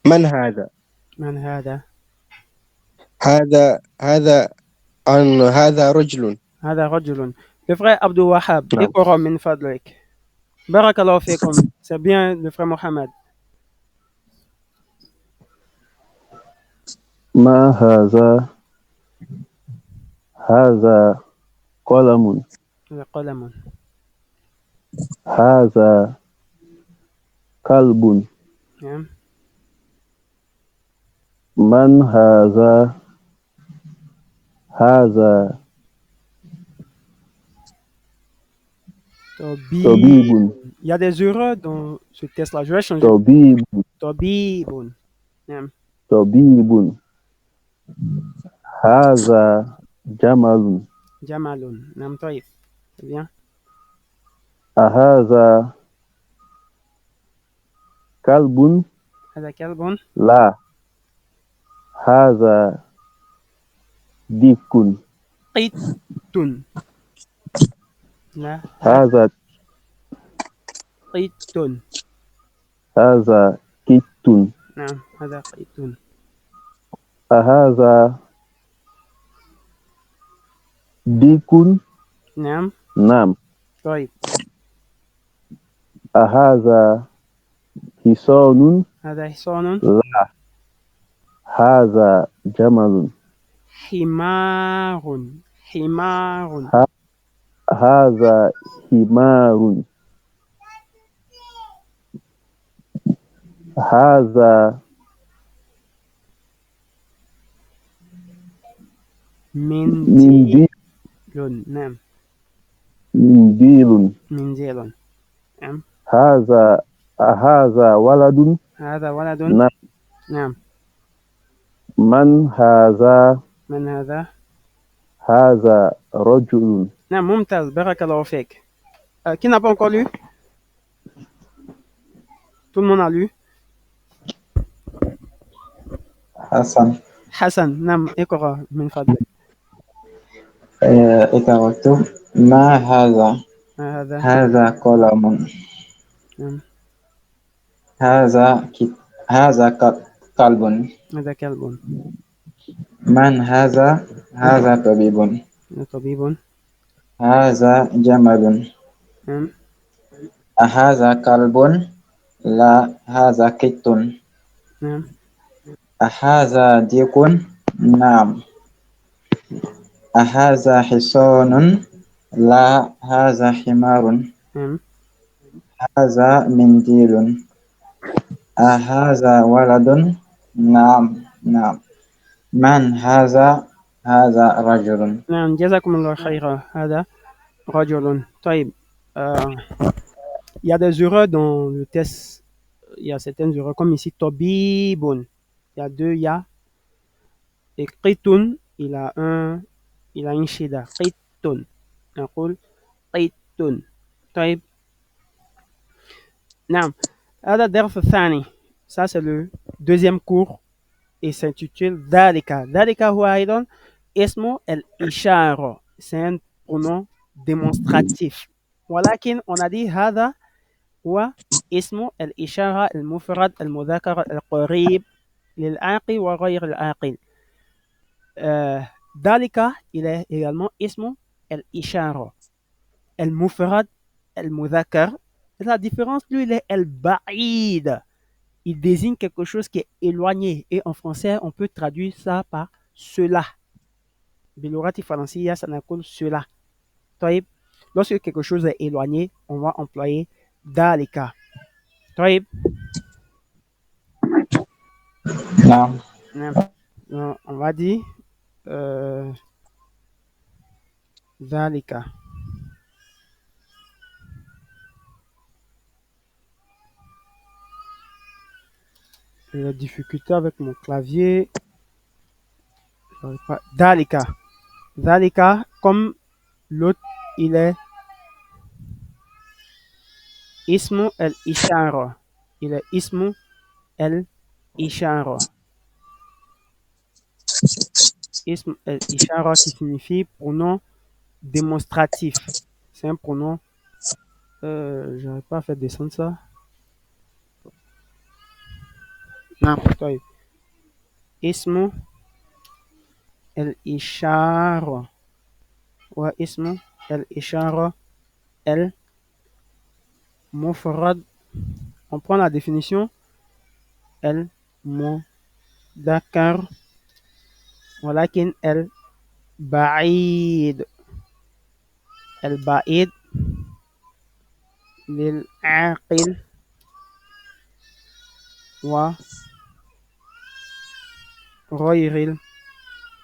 من هذا؟ من هذا؟ هذا هذا رجل. هذا رجل. Le frère Abdou Wahab, نعم. اقرأ من فضلك. Barakallahu fikum. C'est bien le frère Mohamed. ما هذا؟ هذا قلم. هذا قلم. هذا كلب. نعم. من هذا؟ هذا طبيب. Il y a des erreurs dans ce test-là. Je vais changer. طبيب. طبيب. نعم. طبيب. هذا جمل. جمال. نعم طيب. C'est bien. أهذا كلب؟ هذا كلب. لا، هذا ديك. قيت. لا. هذا قيت. هذا كت. نعم هذا قيت. أهذا ديك؟ نعم. نعم. طيب. أهذا حصان؟ هذا حصان. لا، هذا جمل. حمار. حمار. هذا حمار. هذا منديل. نعم. منديل. منديل. نعم. هذا ولد. هذا ولد. نعم. نعم. من هذا؟ من هذا؟ هذا رجل. نعم ممتاز. Barakallahu fik. Qui n'a pas encore lu? Tout le monde a lu? حسن. حسن. نعم اقرأ من فضلك. اقرأت ما هذا؟ هذا. هذا قلم. نعم. هذا كلب. هذا كلب. من هذا؟ هذا طبيب. هذا طبيب. هذا جمل. نعم. أهذا كلب؟ لا، هذا كت. نعم. أهذا ديك؟ نعم. أهذا حصان؟ لا، هذا حمار. نعم. هذا منديل. أهذا ولد؟ نعم نعم. من هذا؟ هذا رجل. نعم جزاكم الله خيرا. هذا رجل. طيب. Il y a des erreurs dans le test. Il y a certaines erreurs comme ici Tobibun. Il y a deux ya. Et Qitun, il a une shida. Qitun. نقول قيتun. طيب. نعم. هذا الدرس الثاني. Ça c'est le deuxième cours et s'intitule ذلك. ذلك هو أيضا اسمه الإشارة. C'est un pronom démonstratif. ولكن on a dit هذا هو اسمه الإشارة المفرد المذكر القريب للعاقل وغير العاقل. ذلك il est également اسمه الإشارة المفرد المذكر. La différence, lui, il est el-ba'id. Il désigne quelque chose qui est éloigné. Et en français, on peut traduire ça par cela. Bilorati Faransiya, ça n'accorde cela. طيب. Lorsque quelque chose est éloigné, on va employer dalika. طيب. نعم. On va dire dalika. La difficulté avec mon clavier. Dalika. Dalika, comme l'autre, il est ismu el-ishara. Il est ismu el-ishara. Ismu el-ishara qui signifie pronom démonstratif. C'est un pronom. Je n'arrive pas à faire descendre ça. نعم طيب اسم الإشارة واسم الإشارة المفرد. On prend la définition المذكر ولكن البعيد للعاقل وغير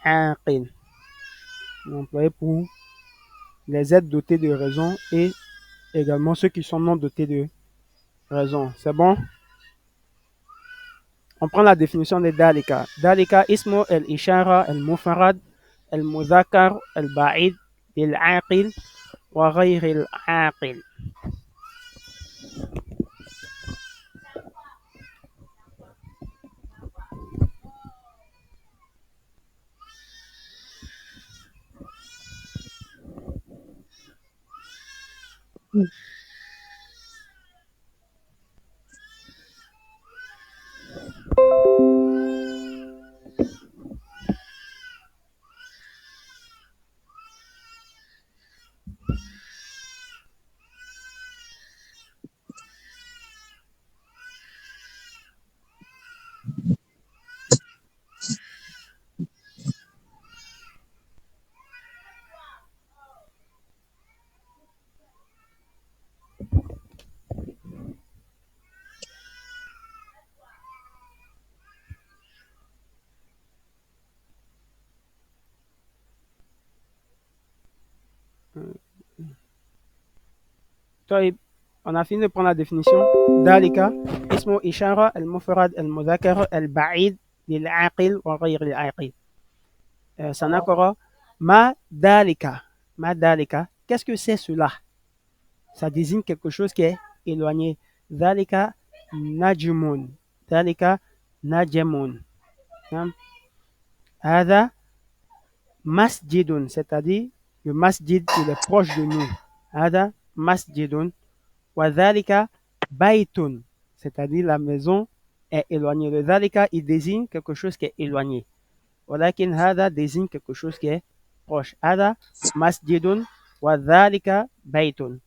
العاقل. Employé pour les êtres dotés de raison et également ceux qui sont non dotés de raison. C'est bon? On prend la définition de dalika. Dalika ismu al-ishara al-mufarad al-mudhakkar al-ba'id lil-aqil wa ghayr al-aqil. طيب on a fini de prendre la définition. Dalika ismu ishara al-mufrad al-mudhakkar al-ba'id lil-aqil wa ghayr al-aqil. Sanakora ma dalika. Ma dalika. Qu'est-ce que c'est cela? Ça désigne quelque chose qui est éloigné. Dalika najmun. Dalika najmun. Hada masjidun, c'est-à-dire le masjid il est proche de nous. Hada masjidun. Wa dhalika baytun, c'est-à-dire la maison est éloignée. Le dhalika il désigne quelque chose qui est éloigné. Walakin hada désigne quelque chose qui est proche. Hada masjidun wa dhalika baytun.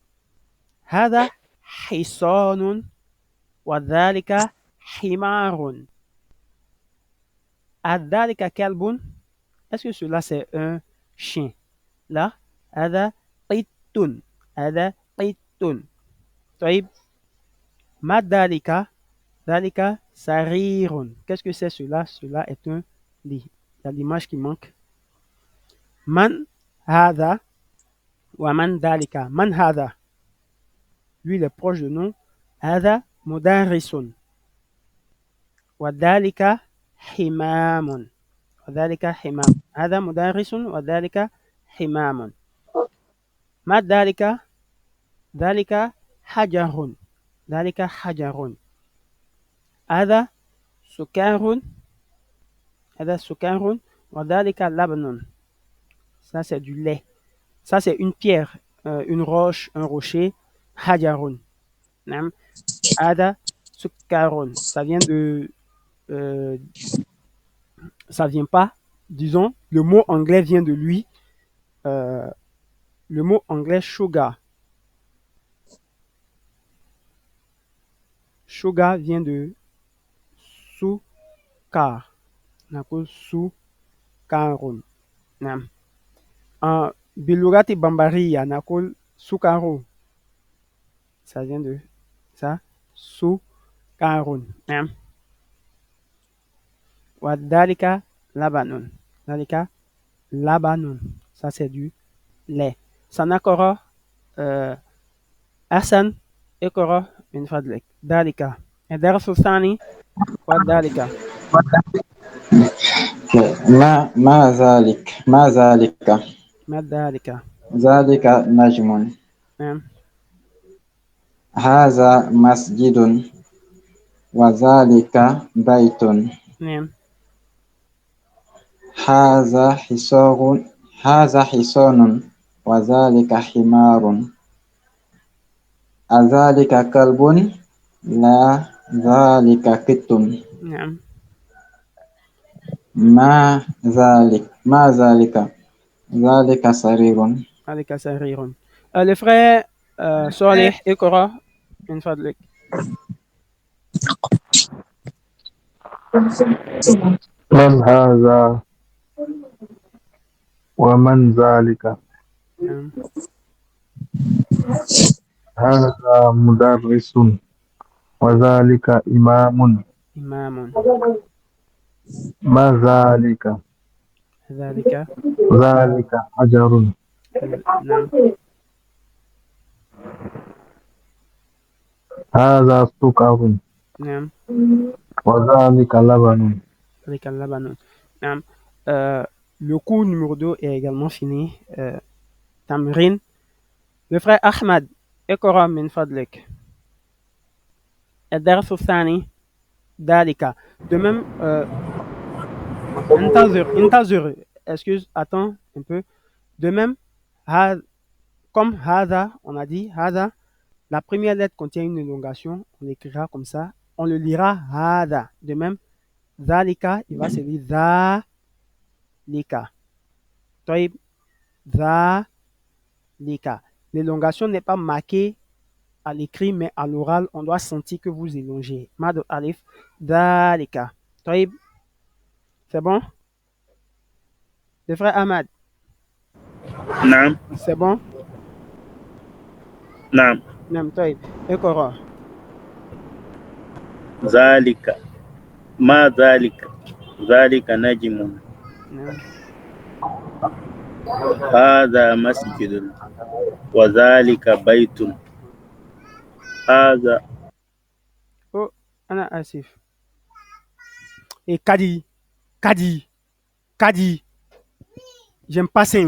Hada hisanun wa dhalika himarun. Adhalika kalbun. Est-ce que cela c'est un chien? Là, hada qittun. Hada qittun. طيب ما ذلك ذلك سرير. Qu'est-ce que c'est cela? Cela est un lit. Il y a l'image qui manque. Man هذا ومن ذلك. Man هذا, lui il est proche de nous. هذا مدرس وذلك حمام. وذلك حمام. هذا مدرس وذلك حمام. ما ذلك ذلك حجر. ذلك حجر. هذا سكر. هذا سكر وذلك لبن. Ça c'est du lait. Ça c'est une pierre, une roche, un rocher. حجر. نعم. هذا سكر. Ça vient de ça vient pas, disons, le mot anglais vient de lui. Le mot anglais sugar. Sugar vient de sukar. Nakul sukarun. Nam. En bilugati bambariya nakul sukaru. Ça vient de ça. Sukarun. Nam. Wadalika labanun. Dalika labanun. Ça c'est du lait. Sanakora Hassan Ekora min fadlik. Dalika. الدرس الثاني وذلك. ما ذلك ما ذلك ما ذلك. ذلك نجم. نعم. هذا مسجد وذلك بيت. نعم. هذا حصان وذلك حمار. أذلك كلب؟ لا ذلك قط. نعم. ما ذلك ذلك سرير. ذلك سرير. Le frère صالح اقرأ من فضلك. من هذا ومن ذلك؟ نعم. هذا مدرس وذلك إمام. إمام. ما ذلك؟ ذلك. ذلك حجر. نعم. هذا سكر. نعم. وذلك لبن. ذلك اللبن. نعم. Le cours numéro 2 est également fini. Tamrin. Le frère Ahmad اقرأ من فضلك. الدرس الثاني ذلك. De même, انتظر. Excuse, attends un peu. De même, comme هذا, on a dit هذا, la première lettre contient une élongation, on l'écrira comme ça. On le lira هذا. De même, ذلك, il va se lire ذلك. طيب, ذلك. L'élongation n'est pas marquée à l'écrit, mais à l'oral, on doit sentir que vous élongez. Mad alif, ذلك. طيب, c'est bon? Le frère Ahmad, نعم c'est bon? نعم. نعم. طيب, اقرأ. ذلك ما ذلك ذلك نجم. نعم. هذا مسجد وذلك بيت. هذا Oh, أنا آسف. Et Kadi, j'aime pas ça.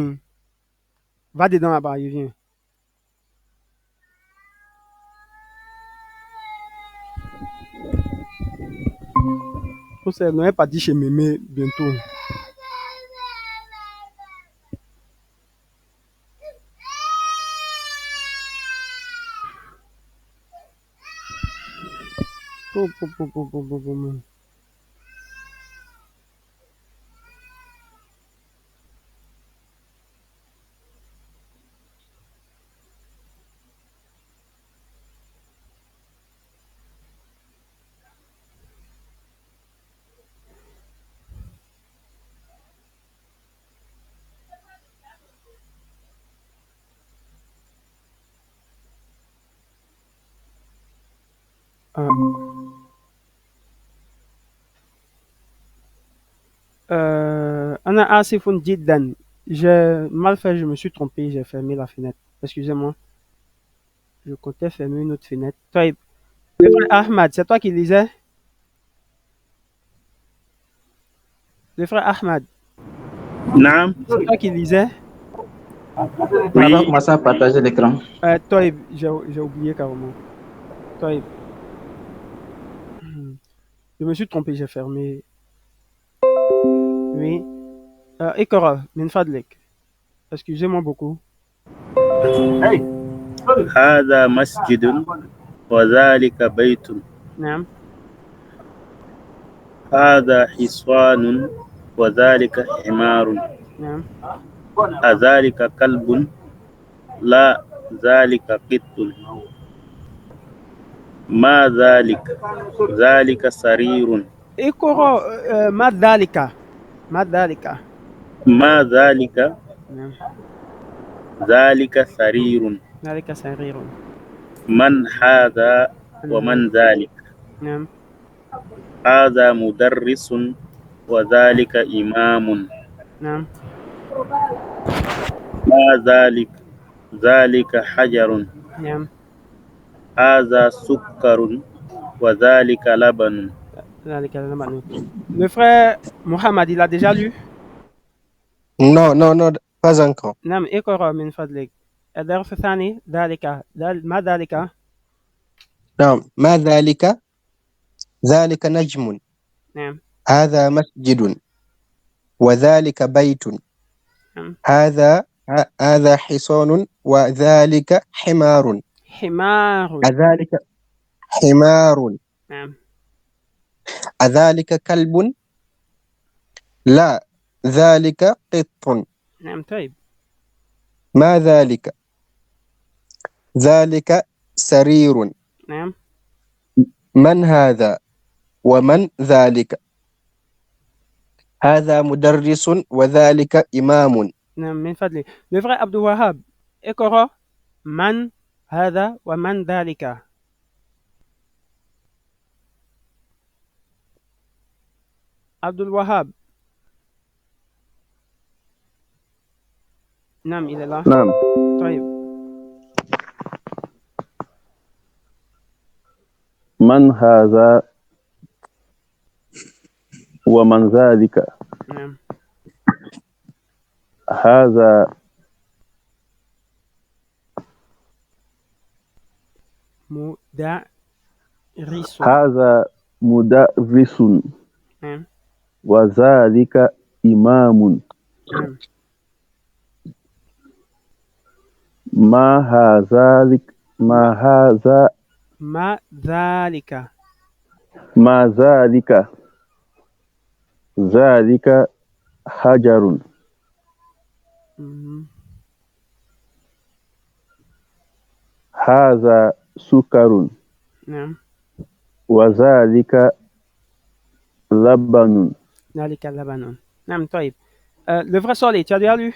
Va dedans là-bas, il vient. On ne n'aurait pas dit chez Mémé bientôt. Oh. أنا آسف جدا. J'ai mal fait, je me suis trompé, j'ai fermé la fenêtre. Excusez-moi. Je comptais fermer une autre fenêtre. Toi, le frère Ahmad, c'est toi qui lisais? Le frère Ahmad, نعم. c'est toi qui lisais? On va commencer à partager l'écran. Toi, j'ai oublié carrément. Toi, je me suis trompé, j'ai fermé. Oui. Ikra, min fadlik. Excusez-moi beaucoup. هذا مسجد وذلك بيت. نعم. هذا حصان وذلك حمار. نعم. أذلك كلب لا ذلك قط. ما ذلك ذلك سرير. اقرأ ما ذلك. ما ذلك. ما ذلك نعم. ذلك سرير. ذلك سرير. من هذا ومن ذلك. نعم. هذا مدرس وذلك إمام. نعم. ما ذلك ذلك حجر. نعم. هذا سكر وذلك لبن. ذلك اللبن. Le frère Mohamed, il a déjà lu? Non, pas encore. نعم. اقرأ من فضلك. الدرس الثاني ذلك. ما ذلك؟ نعم. ما ذلك؟ ذلك نجم. نعم. هذا مسجد وذلك بيت. نعم. هذا حصان وذلك حمار. حمار. ذلك حمار. نعم. أذلك كلب؟ لا، ذلك قط. نعم طيب. ما ذلك؟ ذلك سرير. نعم. من هذا ومن ذلك؟ هذا مدرس وذلك إمام. نعم من فضلك. Le vrai Abdul Wahab, اقرأ من هذا ومن ذلك. Abdul Wahab. نعم إلى الله. نعم. طيب. من هذا ومن ذلك؟ نعم. هذا مدرس. هذا مدرس نعم. وذلك إمام. نعم. ما هذا ما هذا ما ذلك. ما ذلك ذلك حجر. مم. هذا سكر نعم. وذلك لبن. ذلك لبن. نعم طيب. Le vrai Saleh, tu as déjà lu?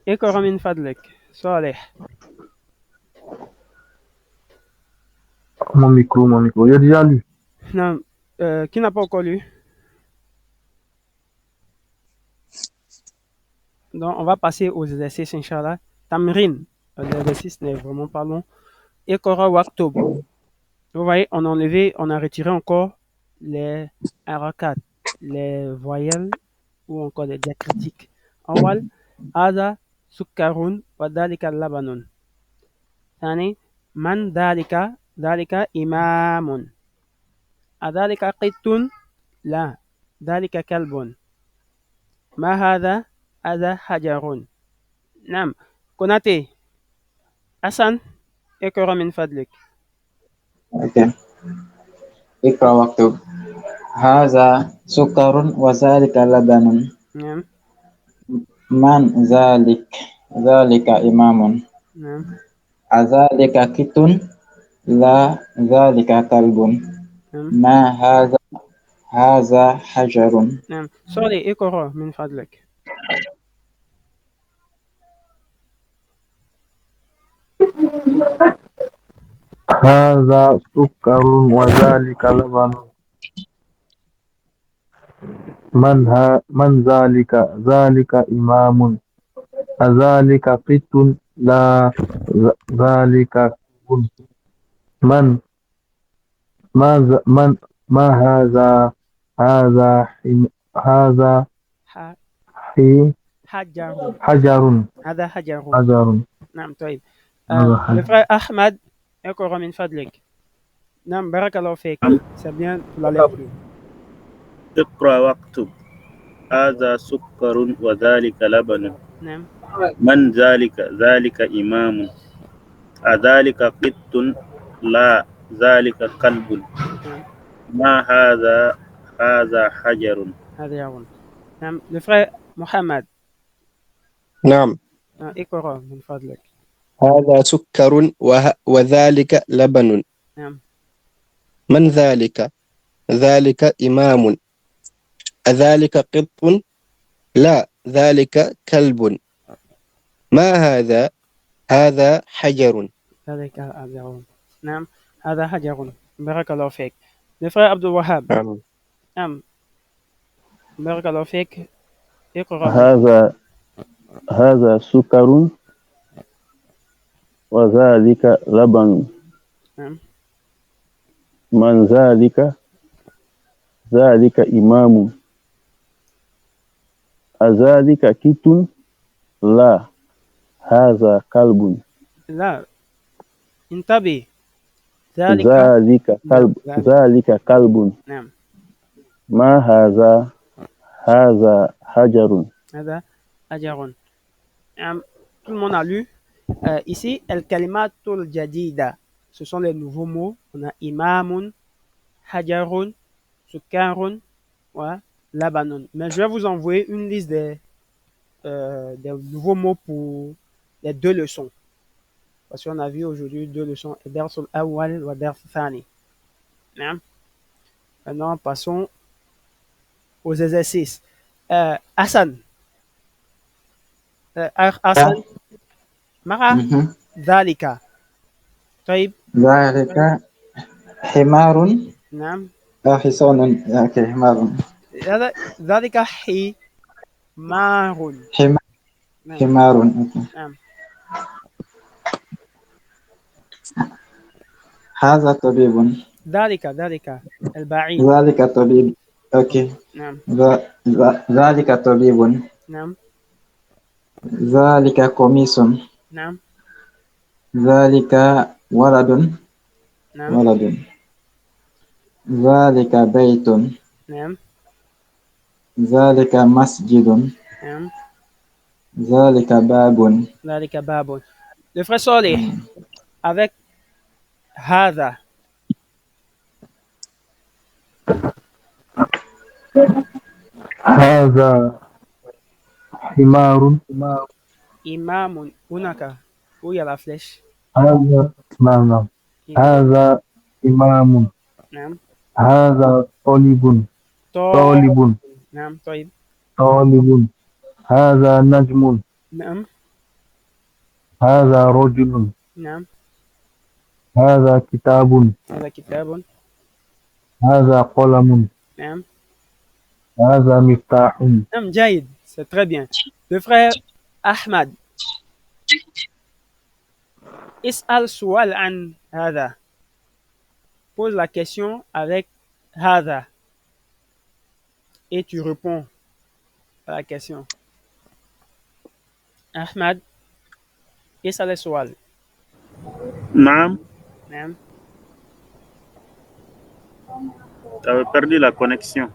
اقرأ من فضلك صالح. Mon micro. Il a déjà lu. Non. Qui n'a pas encore lu? Donc, on va passer aux exercices, Inch'Allah. Tamrin. L'exercice n'est vraiment pas long. Iqra Waktub. Vous voyez, on a retiré encore les harakat, les voyelles ou encore les diacritiques. Awal, Hada Sukkarun wa Dalika Labanun. ثاني من ذلك إمام. أذلك قط؟ لا، ذلك كلب. ما هذا حجر. نعم. كوناتي حسن اقرأ من فضلك. اوكي. اقرأ واكتب. هذا سكر وذلك لبن. نعم. من ذلك إمام. نعم. أذلك كت؟ لا، ذلك كلب. نعم. ما هذا حجر. نعم. سوري اقرأ من فضلك. هذا سكر وذلك لبن. من ذلك إمام. أذلك قط؟ لا، ذلك كلب. ما هذا هذا حجر. حجر. هذا حجر. نعم طيب. Le frère Ahmad اقرأ من فضلك. نعم بارك الله فيك. C'est bien pour la lecture. اقرأ واكتب. هذا سكر وذلك لبن. نعم. من ذلك إمام. أذلك قط؟ لا، ذلك كلب. ما هذا حجر. هذا يعون. نعم. Le frère محمد. نعم. اقرأ من فضلك. هذا سكر وذلك لبن. نعم. من ذلك إمام. أذلك قط؟ لا، ذلك كلب. ما هذا حجر. ذلك حجر. نعم. هذا حجر. بارك الله فيك. Le frère عبد الوهاب. نعم. بارك الله فيك. اقرأ. هذا سكر وذلك لبن. نعم. من ذلك إمام. أذلك كت؟ لا، هذا كلب. لا، انتبه. ذلك كلب. نعم. ما هذا حجر. هذا حجر. نعم. Tout le monde a lu. Ici, الكلمات الجديدة. ce sont les nouveaux mots. On a imamun, hajarun, sukarun, ouais, labanun. Mais je vais vous envoyer une liste des nouveaux mots pour les 2 leçons. Parce qu'on a vu aujourd'hui 2 leçons. Darsul awwal wa dars thani. Maintenant, passons aux exercices. Hassan. Hassan. Mara. Dhalika. طيب. ذلك حمار نعم. حصان. اوكي حمار. ذلك حمار. حمار. اوكي. نعم. هذا طبيب. ذلك البعيد. ذلك طبيب. اوكي. نعم. ذلك طبيب. نعم. ذلك قميص. نعم. ذلك ولد. نعم. ولد. ذلك بيت. نعم. ذلك مسجد. نعم. ذلك باب. ذلك باب. Le frère Solih, avec هذا. هذا حمار. إمام هناك. Où il y a la flèche. هذا نعم. هذا إمام. نعم. هذا طالب. طالب. نعم. طيب. طالب. هذا نجم. نعم. هذا رجل. نعم. هذا كتاب. هذا كتاب. هذا قلم. نعم. هذا مفتاح. نعم. جيد. C'est très bien. Le frère Ahmad. اسأل سؤال عن هذا. Pose la question avec هذا. Et tu réponds à la question. Ahmad. اسأل السؤال. نعم. نعم. Tu avais perdu la connexion.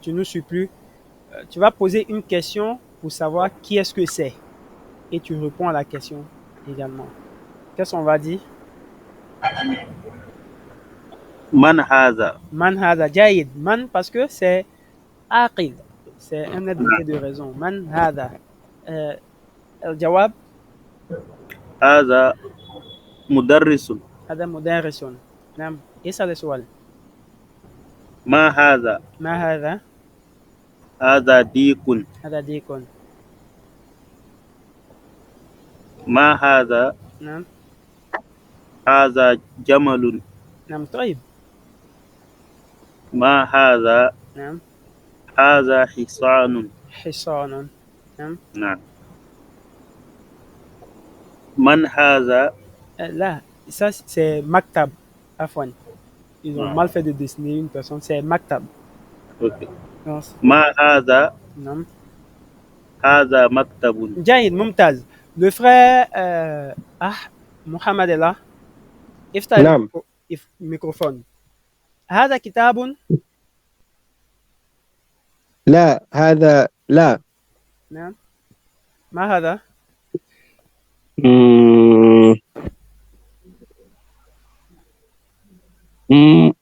Tu ne suis plus. Tu vas poser une question pour savoir qui est-ce que c'est. Et tu réponds à la question également. Qu'est-ce qu'on va dire? Man haza. Man haza. Jaïd. Man parce que c'est aqid. C'est un être de raison. Man haza. الجواب. هذا مدرس. هذا مدرس. نعم. اسأل السؤال. ما هذا. ما هذا. هذا ديك. هذا ديك. ما هذا. نعم. هذا جمل. نعم. طيب. ما هذا. نعم. هذا حصان. حصان. نعم. نعم. من هذا. Là, ça c'est maktab. Afwan. Ils ont mal fait de dessiner une personne. C'est maktab. Ok. ما هذا. نعم. هذا مكتب. جيد. ممتاز. Le frère Mohamed est là. افتح نعم. الميكروفون. هذا كتاب. لا هذا لا. نعم. ما هذا.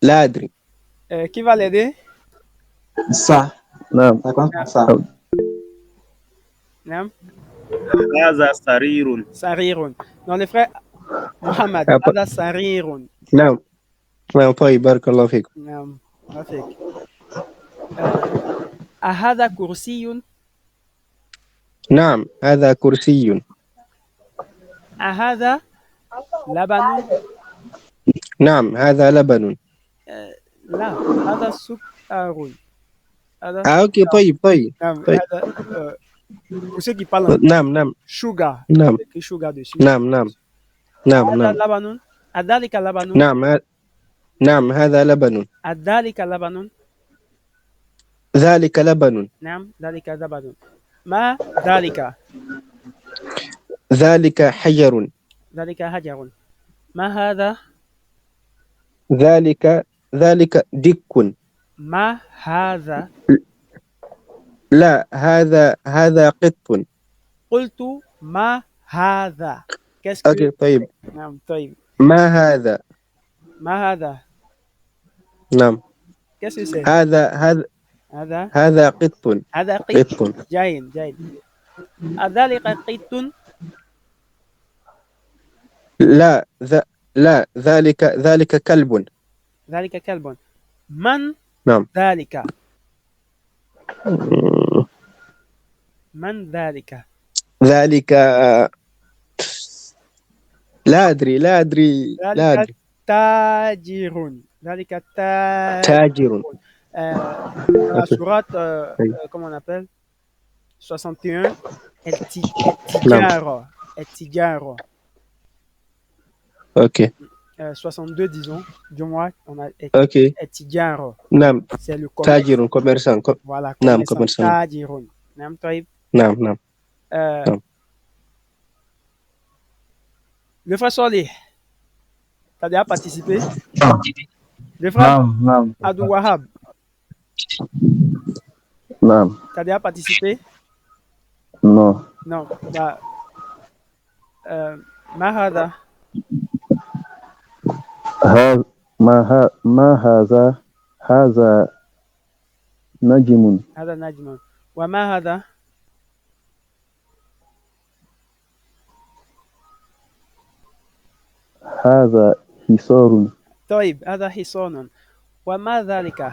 لا أدري. Qui va l'aider? Ça. نعم. Ça compte ça. نعم. هذا سرير. سرير. Non, le frère Mohamed. هذا سرير. نعم. نعم. طيب بارك الله فيكم. نعم. ما فيك. هذا كرسي. نعم هذا كرسي. هذا لبن. نعم هذا لبن. لا هذا سكر. هذا أوكي طيب. نعم. طيب. هذا pour ceux qui parlent نعم. sugar. نعم. écrit sugar dessus. نعم. هذا لبن. أذلك لبن. نعم هذا لبن. أذلك لبن. ذلك لبن. نعم ذلك لبن. ما ذلك. ذلك حجر. ذلك حجر. ما هذا. ذلك دك. ما هذا. لا هذا قط. قلت ما هذا. Qu'est-ce que... اوكي طيب. نعم طيب. ما هذا؟ ما هذا؟ نعم. Qu'est-ce que c'est? هذا هذا هذا قط. هذا قط. قط. جيد جيد. أذلك قط؟ لا لا، ذلك كلب. ذلك كلب. من نعم. ذلك؟ من ذلك؟ ذلك لا أدري ذلك تاجر. ذلك تاجر. Dans la sourate, comment on appelle 61, نعم. El Tigaro. اوكي. 62, disons, du moins, on a اوكي. El Tigaro. نعم. C'est le commerce. تاجر كوميرسان. Voilà, نعم commerçant. كوميرسان. تاجر. نعم طيب. نعم نعم. نعم. Le frère Solih, tu as déjà participé? Le frère Abdou Wahab, نعم. tu as déjà participé? Non. Non. Bah, ما هذا؟ ما هذا؟ هذا نجم. هذا نجم. وما هذا؟ هذا حصار. طيب هذا حصان. وما ذلك؟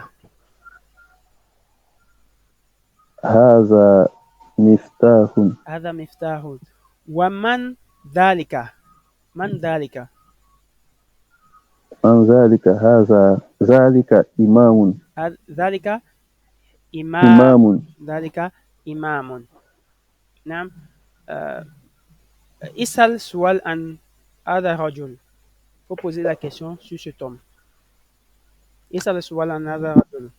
هذا مفتاح. هذا مفتاح. ومن ذلك؟ من ذلك؟ من ذلك؟ ذلك إمام. ذلك إمام. إمام. ذلك إمام. نعم. اسأل سؤال عن هذا الرجل. Faut poser la question sur cet homme. اسأل سؤال عن هذا الرجل.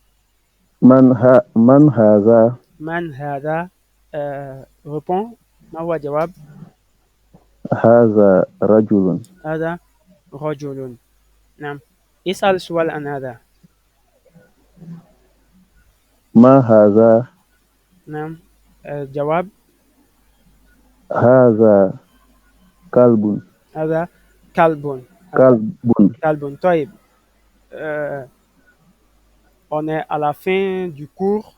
من هذا؟ من هذا؟ réponds. ما هو الجواب؟ هذا رجل. هذا رجل. نعم. اسأل سؤال عن هذا. ما هذا؟ نعم. الجواب؟ هذا كلب. هذا كلب. كلب. طيب. On est à la fin du cours.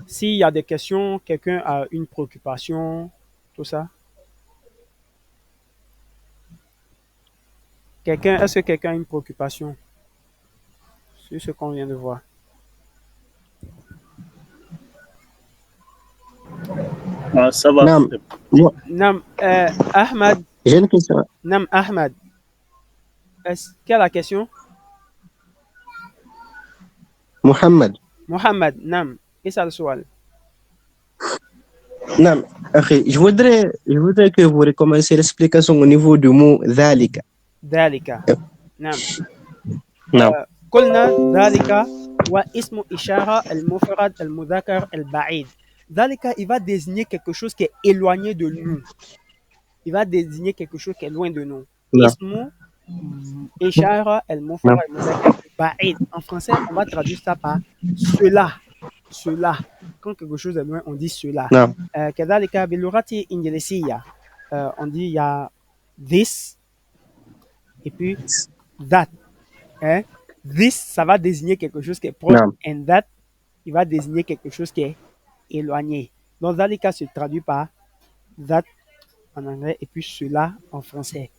S'il y a des questions, quelqu'un a une préoccupation, tout ça. Est-ce que quelqu'un a une préoccupation sur ce qu'on vient de voir? Ça va. نعم. نعم. Ahmad. J'ai une question. نعم Ahmad. Quelle est la question? محمد. نعم. اسأل السؤال. نعم أخي, je voudrais que vous recommenciez l'explication au niveau du mot ذلك. ذلك. نعم. نعم. قلنا ذلك واسم إشارة المفرد المذكر البعيد. ذلك, il va désigner quelque chose qui est éloigné de nous. Il va désigner quelque chose qui est loin de nous. Ismu Ishara al-Mufrad al-Muzakkar al-Ba'id. En français, on va traduire ça par cela. Cela. Quand quelque chose est loin, on dit cela. كذلك باللغة الإنجليزية, on dit il y a this et puis that. Hein? This, ça va désigner quelque chose qui est proche, and that, il va désigner quelque chose qui est éloigné. Donc, Zalika se traduit par that en anglais et puis cela en français.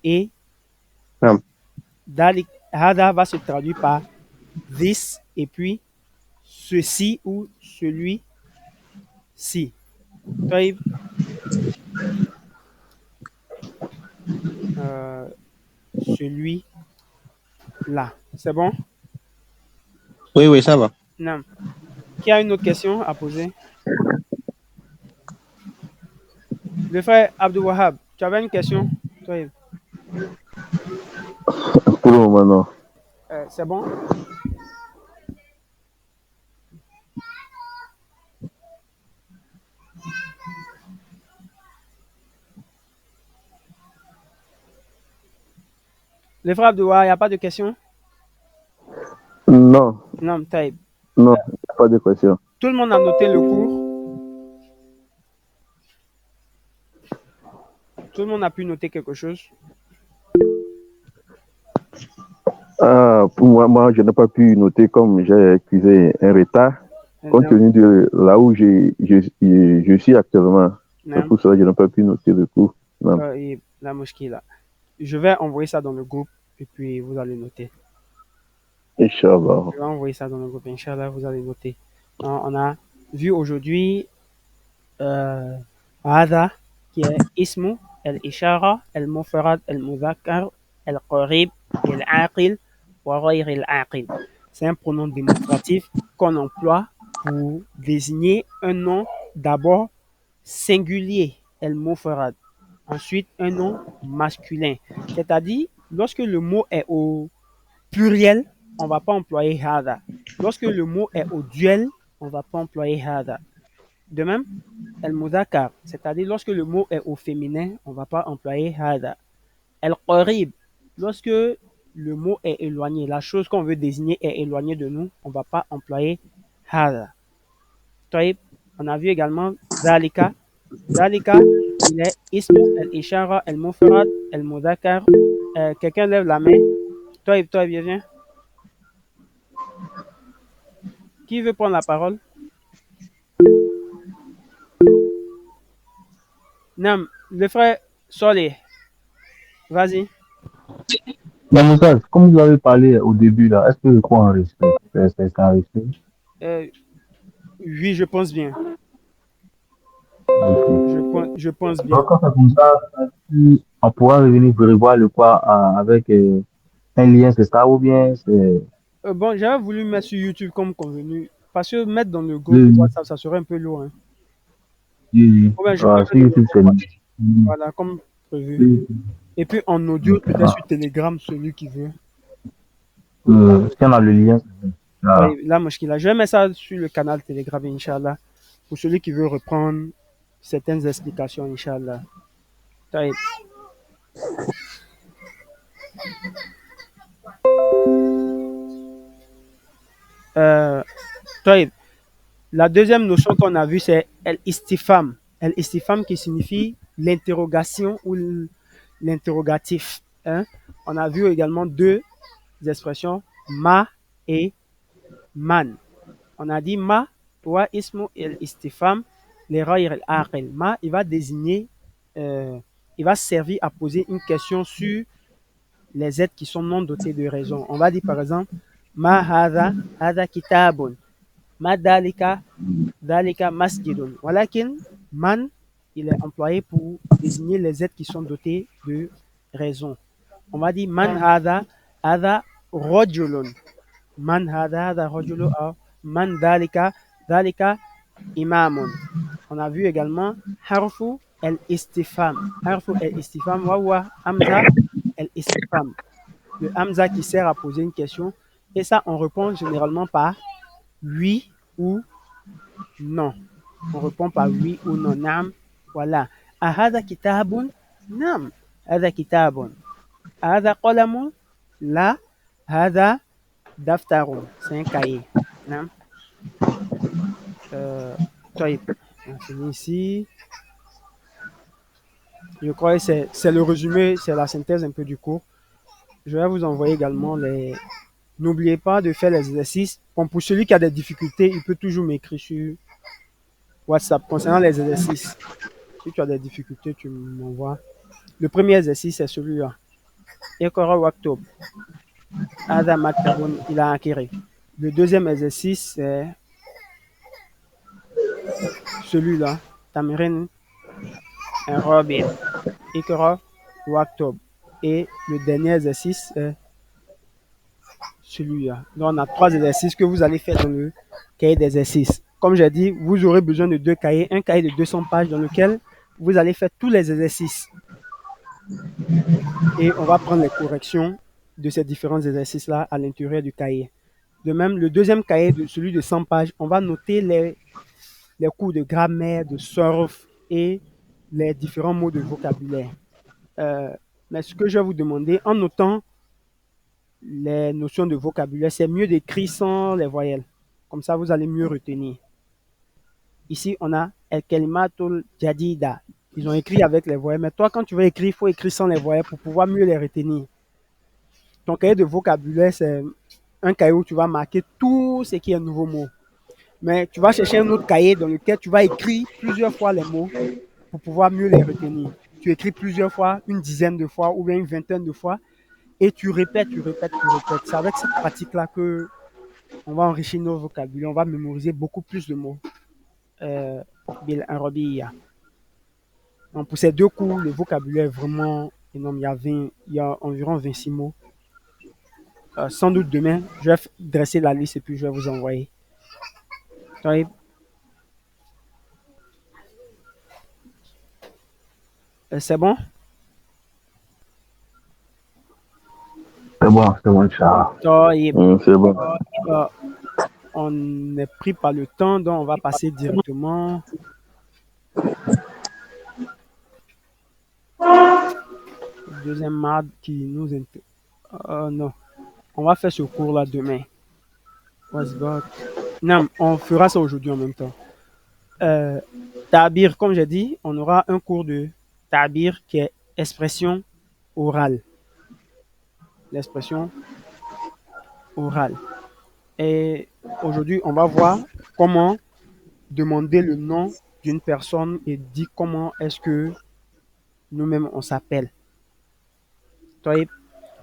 Et Hada va se traduire par this et puis ceci ou celui-ci. Celui-là. C'est bon? Oui, ça va. Non. Qui a une autre question à poser? Le frère Abdou Wahab, tu avais une question? Toi. Pour le moment, non. C'est bon? Le frère Abdou Wahab, il n'y a pas de question? Non. Non, taïb. Non, il n'y a pas de question. Tout le monde a noté le cours? Tout le monde a pu noter quelque chose? Pour moi, je n'ai pas pu noter comme j'ai accusé un retard, compte tenu de là où je suis actuellement. C'est pour cela que je n'ai pas pu noter le cours. Et la mosquée là. Je vais envoyer ça dans le groupe et puis vous allez noter. Inch'Allah. Je vais envoyer ça dans le groupe. Inch'Allah, vous allez noter. On a vu aujourd'hui هذا qui est اسم الإشارة المفرد المذكر القريب للعاقل وغير العاقل. C'est un pronom démonstratif qu'on emploie pour désigner un nom d'abord singulier, المفرد. Ensuite, un nom masculin. C'est-à-dire, lorsque le mot est au pluriel, on ne va pas employer هذا. Lorsque le mot est au duel, on ne va pas employer هذا. De même, el-mudhakar, c'est-à-dire lorsque le mot est au féminin, on ne va pas employer hada. El-qarib, lorsque le mot est éloigné, la chose qu'on veut désigner est éloignée de nous, on ne va pas employer hada. Taïb, on a vu également zalika. Zalika, il est ismu, el-ishara, el-mufrad, el-mudhakar. Quelqu'un lève la main. Taïb, viens. Qui veut prendre la parole? Nam, le frère Solé, vas-y. Mais Moussa, comme vous avez parlé au début, là, est-ce que je crois en respect? C'est un respect? Oui, je pense bien. Okay. Je pense bien. Donc, quand c'est comme ça, on pourra revenir revoir le quoi avec un lien, c'est ça ou bien c'est... Bon, j'avais voulu mettre sur YouTube comme convenu, parce que mettre dans le groupe WhatsApp, ça serait un peu lourd. Hein. Oui. Sur YouTube, c'est voilà, comme prévu. Et puis en audio, peut-être sur Telegram, celui qui veut. Si on a le lien. Oui, là, je vais mettre ça sur le canal Telegram, Inch'Allah, pour celui qui veut reprendre certaines explications, Inch'Allah. La deuxième notion qu'on a vue, c'est el-istifam. El-istifam qui signifie l'interrogation ou l'interrogatif. Hein? On a vu également deux expressions, ma et man. On a dit ma wa ismu el-istifam l'ghayr al-aqil. Ma, il va désigner, il va servir à poser une question sur les êtres qui sont non dotés de raison. On va dire par exemple, ma hadha kitabun. Ma dalika masjidun. Walakin, man, il est employé pour désigner les êtres qui sont dotés de raison. On va dire man hadha rajulun. Man hadha rajulun. Man dalika imamun. On a vu également harfu el-istifam. Harfu el-istifam wa hamza el-istifam. Le hamza qui sert à poser une question. Et ça, on répond généralement par oui ou non. On répond par oui ou non. Nam, voilà. Ahada kitabun? Nam. Hada kitabun. Ahada qalamun? La. Hada daftarun. C'est un cahier. Nam. On finit ici. Je crois que c'est le résumé, c'est la synthèse un peu du cours. Je vais vous envoyer également les... N'oubliez pas de faire les exercices. Bon, pour celui qui a des difficultés, il peut toujours m'écrire sur WhatsApp concernant les exercices. Si tu as des difficultés, tu m'envoies. Le premier exercice, c'est celui-là. Iqra waktub. Hada maktabun ila akhiri. Le deuxième exercice, c'est celui-là. Tamirin rabi. Iqra waktub. Et le dernier exercice, c'est celui-là. Donc, on a 3 exercices que vous allez faire dans le cahier d'exercices. Comme j'ai dit, vous aurez besoin de 2 cahiers. Un cahier de 200 pages dans lequel vous allez faire tous les exercices. Et on va prendre les corrections de ces différents exercices-là à l'intérieur du cahier. De même, le deuxième cahier, celui de 100 pages, on va noter les cours de grammaire, de surf et les différents mots de vocabulaire. Mais ce que je vais vous demander, en notant les notions de vocabulaire, c'est mieux d'écrire sans les voyelles. Comme ça, vous allez mieux retenir. Ici, on a el kalimatul jadida. Ils ont écrit avec les voyelles. Mais toi, quand tu veux écrire, il faut écrire sans les voyelles pour pouvoir mieux les retenir. Ton cahier de vocabulaire, c'est un cahier où tu vas marquer tout ce qui est nouveau mot. Mais tu vas chercher un autre cahier dans lequel tu vas écrire plusieurs fois les mots pour pouvoir mieux les retenir. Tu écris plusieurs fois, une dizaine de fois ou bien une vingtaine de fois et tu répètes, tu répètes, tu répètes. C'est avec cette pratique-là que on va enrichir nos vocabulaires, on va mémoriser beaucoup plus de mots. Donc pour ces 2 cours, le vocabulaire est vraiment énorme. Il y a environ 26 mots. Sans doute demain, je vais dresser la liste et puis je vais vous envoyer. Oui. C'est bon? C'est bon, Inch'Allah. C'est bon. On est pris par le temps, donc on va passer directement. Deuxième marde qui nous intéresse. Non, on va faire ce cours-là demain. Non, on fera ça aujourd'hui en même temps. Tabir, comme j'ai dit, on aura un cours de tabir qui est expression orale. L'expression orale. Et aujourd'hui, on va voir comment demander le nom d'une personne et dire comment est-ce que nous-mêmes on s'appelle.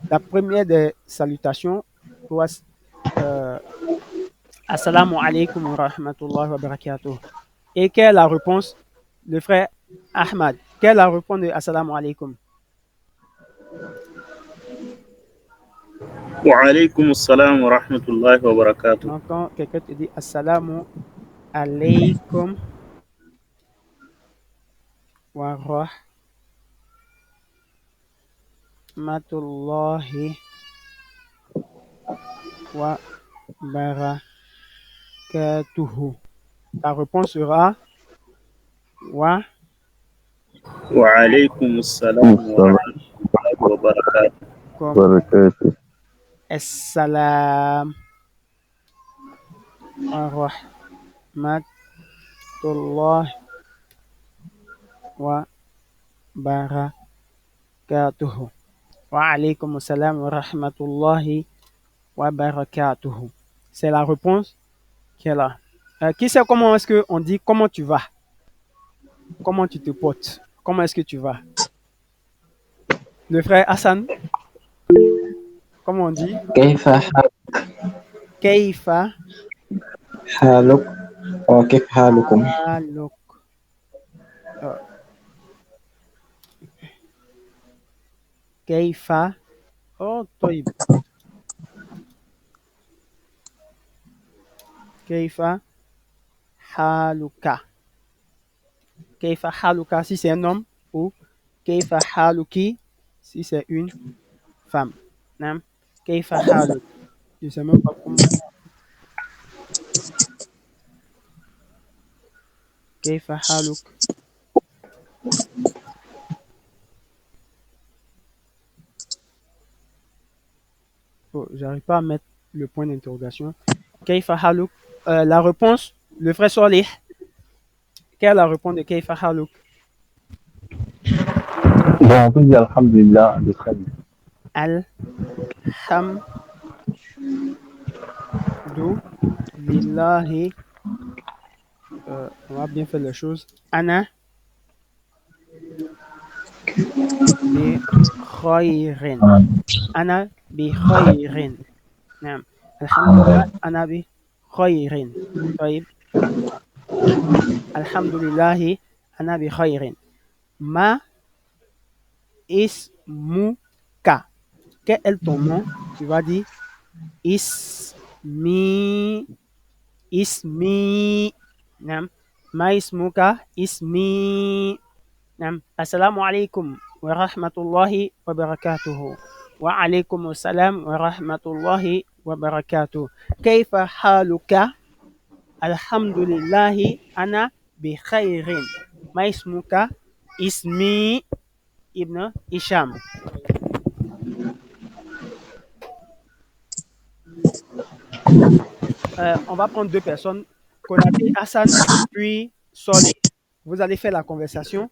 La première des salutations, Assalamu alaikum wa rahmatullahi wa barakatuh. Et quelle est la réponse? Le frère Ahmad, quelle est la réponse de Assalamu alaikum? Wa alaykum assalam wa rahmatullahi wa barakatuh. Donc, quand quelqu'un te dit Assalamu alaikum wa rahmatullahi wa barakatuhu. Ta réponse sera wa alaykum assalam wa rahmatullahi wa barakatuh. Assalam wa rahmatullahi wa barakatuhu. Wa alaykum assalam wa rahmatullahi wa barakatuhu. C'est la réponse qui est là. Qui sait comment est-ce qu'on dit comment tu vas? Comment tu te portes? Comment est-ce que tu vas? Le frère Hassan? Comment on dit? Kaifa haluk wa kif halukum. haluk. Kaifa. Oh, طيب. Kaifa haluka. Kaifa haluka si c'est un homme ou Kaifa haluki si c'est une femme. Nam. Kaifa haluk. Je sais même pas comment. Kaifa haluk. Oh, j'arrive pas à mettre le point d'interrogation. Kaifa haluk. La réponse, le frère Solih. Quelle est la réponse de Kaifa haluk? Bon, on peut dire Alhamdulillah de très bien. Alhamdulillah. On va bien faire les choses. Ana bi khayrin. Ana bi khayrin. نعم. الحمد لله أنا بخير. طيب. الحمد لله أنا بخير. ما اسمك? Quel est ton nom? Tu vas dire ismi. نعم. ما اسمك؟ اسمي. نعم. السلام عليكم ورحمة الله وبركاته. وعليكم السلام ورحمة الله وبركاته. كيف حالك؟ الحمد لله أنا بخير. ما اسمك؟ اسمي ابن هشام. On va prendre 2 personnes, Konaté Hassan puis Solé. Vous allez faire la conversation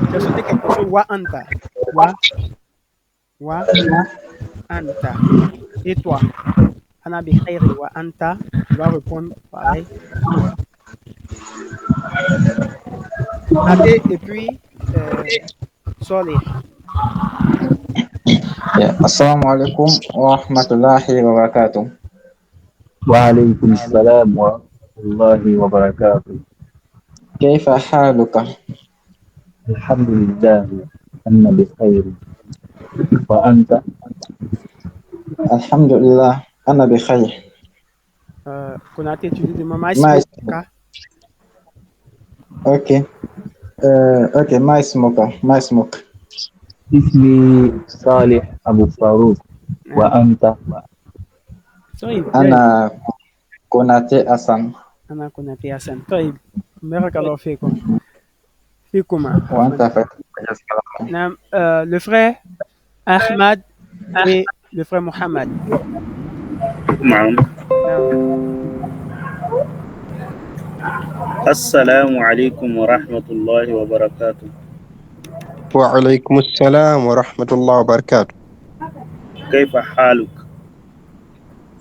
Tu as sauté quelque chose. Wa anta. Wa anta. Et toi? Ana bi khayri wa anta. Tu vas répondre pareil. Naté et puis Solih. Assalamu alaikum wa rahmatullahi wa barakatuh. وعليكم السلام ورحمة الله وبركاته. كيف حالك؟ الحمد لله أنا بخير وأنت؟ الحمد لله أنا بخير. Konaté, tu dis de maman Ismoka. Ok. Ok, ما اسمك. اسمي صالح أبو فاروق وأنت؟ أنا كوناتي حسن. أنا كوناتي حسن. طيب بارك الله فيكم. فيكما. وأنت فيك. Le frère Ahmad et le frère Mohamed. نعم. السلام عليكم ورحمة الله وبركاته. وعليكم السلام ورحمة الله وبركاته. كيف حالك؟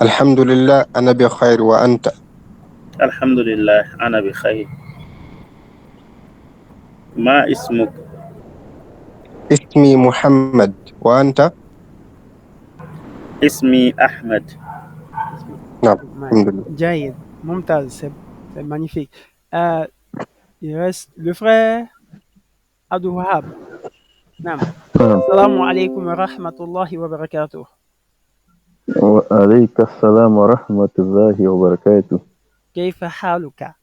الحمد لله أنا بخير وأنت؟ الحمد لله أنا بخير. ما اسمك؟ اسمي محمد وأنت؟ اسمي أحمد. نعم الحمد لله. جيد ممتاز, c'est magnifique. Il reste le frère Abdul Wahab. نعم. السلام عليكم ورحمة الله وبركاته. وعليك السلام ورحمة الله وبركاته. كيف حالك؟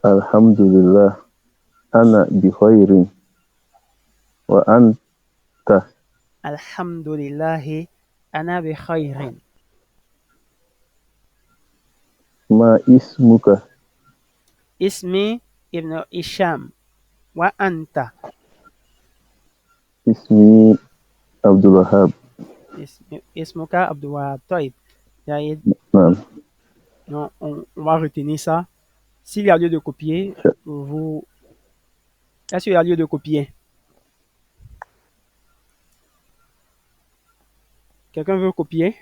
الحمد لله أنا بخير وأنت؟ الحمد لله أنا بخير. ما اسمك؟ اسمي ابن هشام. وأنت؟ اسمي عبد الوهاب. اسمك عبد الوهاب. طيب جيد. نعم. Non, on va retenir ça. S'il y a lieu de copier, vous... Est-ce qu'il y a lieu de copier? Quelqu'un veut copier?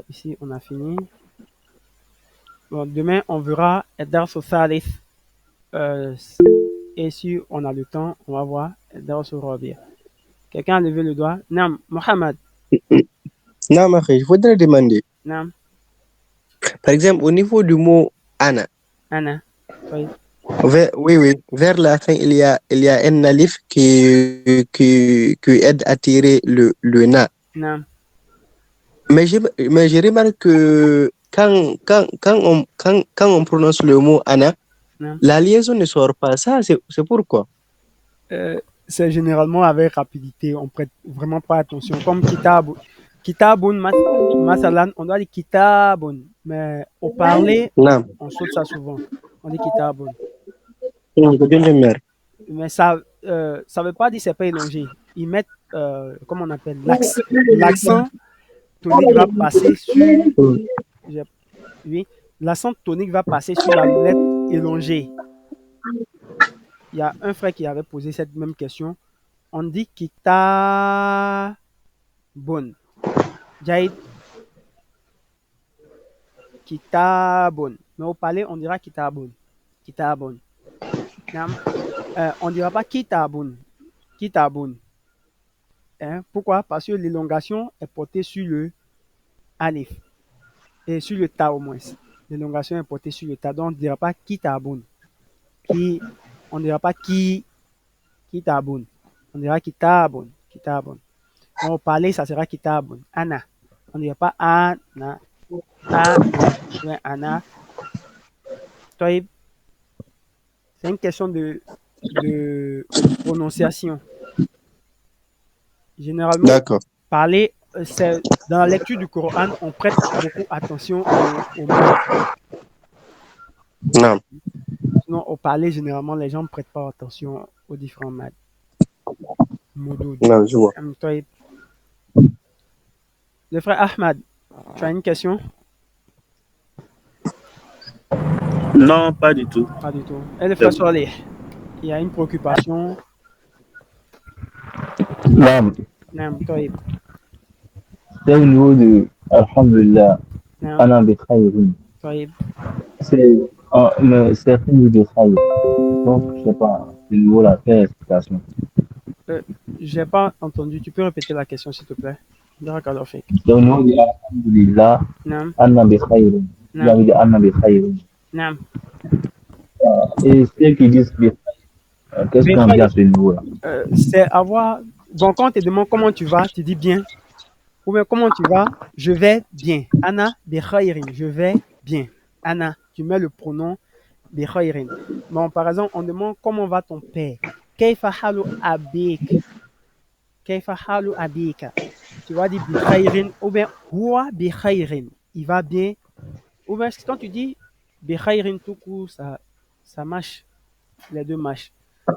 Ici, on a fini. Bon, demain, on verra Dars au Thalith. Et si on a le temps, on va voir Dars au Rabia. Quelqu'un a levé le doigt? Nam, Mohamed. Non, je voudrais demander. Nam. Par exemple, au niveau du mot Ana. Ana. Oui. Oui. Vers la fin, il y a un alif qui aide à tirer le na. Nam. Mais je remarque que quand on prononce le mot Ana, Nam. la liaison ne sort pas. Ça, c'est pourquoi? C'est généralement avec rapidité. On prête vraiment pas attention. Comme Kitabun. Kitabun, masalan, on doit dire Kitabun. Mais au parler, on saute ça souvent. On dit Kitabun. Mais ça veut pas dire que c'est pas élongé. Ils mettent, comment on appelle, l'accent tonique va passer sur... Oui, l'accent tonique va passer sur la lettre élongée. Il y a un frère qui avait posé cette même question. On dit Kitabun. Jaïd. Kitabun. Mais au palais, on dira Kitabun. Kitabun. On ne dira pas Kitabun. Kitabun. Pourquoi? Parce que l'élongation est portée sur le alif. Et sur le ta au moins. L'élongation est portée sur le ta. Donc on ne dira pas Kitabun. On ne dira pas Kitabun. On dira Kitabun. Kitabun. Au palais, ça sera Kitabun. Ana. On ne dira pas Ana. Ana. C'est une question de prononciation. Généralement, parler, dans la lecture du Coran, on prête beaucoup attention aux mots. Non. Sinon, au parler, généralement, les gens ne prêtent pas attention aux différents mots. Non, je vois. Le frère Ahmad, tu as une question? Non, pas du tout. Pas du tout. Et le frère Solé, il y a une préoccupation. Non, Non, toi, c'est au niveau de Alhamdulillah, non, Anna bi khayrin. toi, C'est un niveau de khayr. Donc, je sais pas, le niveau la paix, explication. j'ai pas entendu. Tu peux répéter la question, s'il te plaît? Barakallahu fik. C'est au niveau de Alhamdulillah, Non, Anna bi khayrin. Il y non, avait de Anna bi khayrin. non. Et ceux qui disent bi qu'est-ce Bi qu'on dit à khayr, ce niveau-là? c'est avoir. Bon, quand on te demande comment tu vas, tu dis bien. Ou bien comment tu vas? Je vais bien. Anna bi khayrin. Je vais bien. Anna, tu mets le pronom bi khayrin. Bon, par exemple, on demande comment va ton père? Kayfa halu abik? Kayfa halu abika? Tu vas dire bi khayrin ou bien huwa bi khayrin. Il va bien. Ou bien quand tu dis bi khayrin tout court, ça marche. Les deux marchent.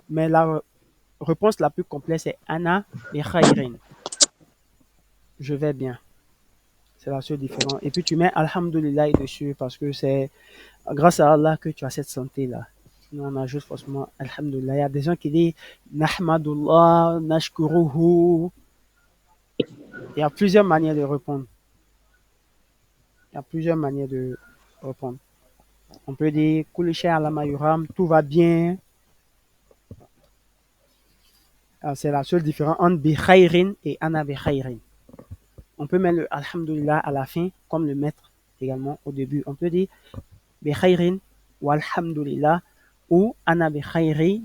Mais la réponse la plus complète, c'est Anna bi khayrin. Je vais bien. C'est la seule différence. Et puis tu mets Alhamdulillah dessus parce que c'est grâce à Allah que tu as cette santé-là. Sinon, on ajoute forcément Alhamdulillah. Il y a des gens qui disent Nahmadullah, Nashkuruhu. Il y a plusieurs manières de répondre. Il y a plusieurs manières de répondre. On peut dire Kulisha alama yuram, tout va bien. Alors, c'est la seule différence entre bi khayrin et ana bi khayrin. On peut mettre le Alhamdulillah à la fin, comme le mettre également au début. On peut dire bi khayrin ou Alhamdulillah ou ana bi khayrin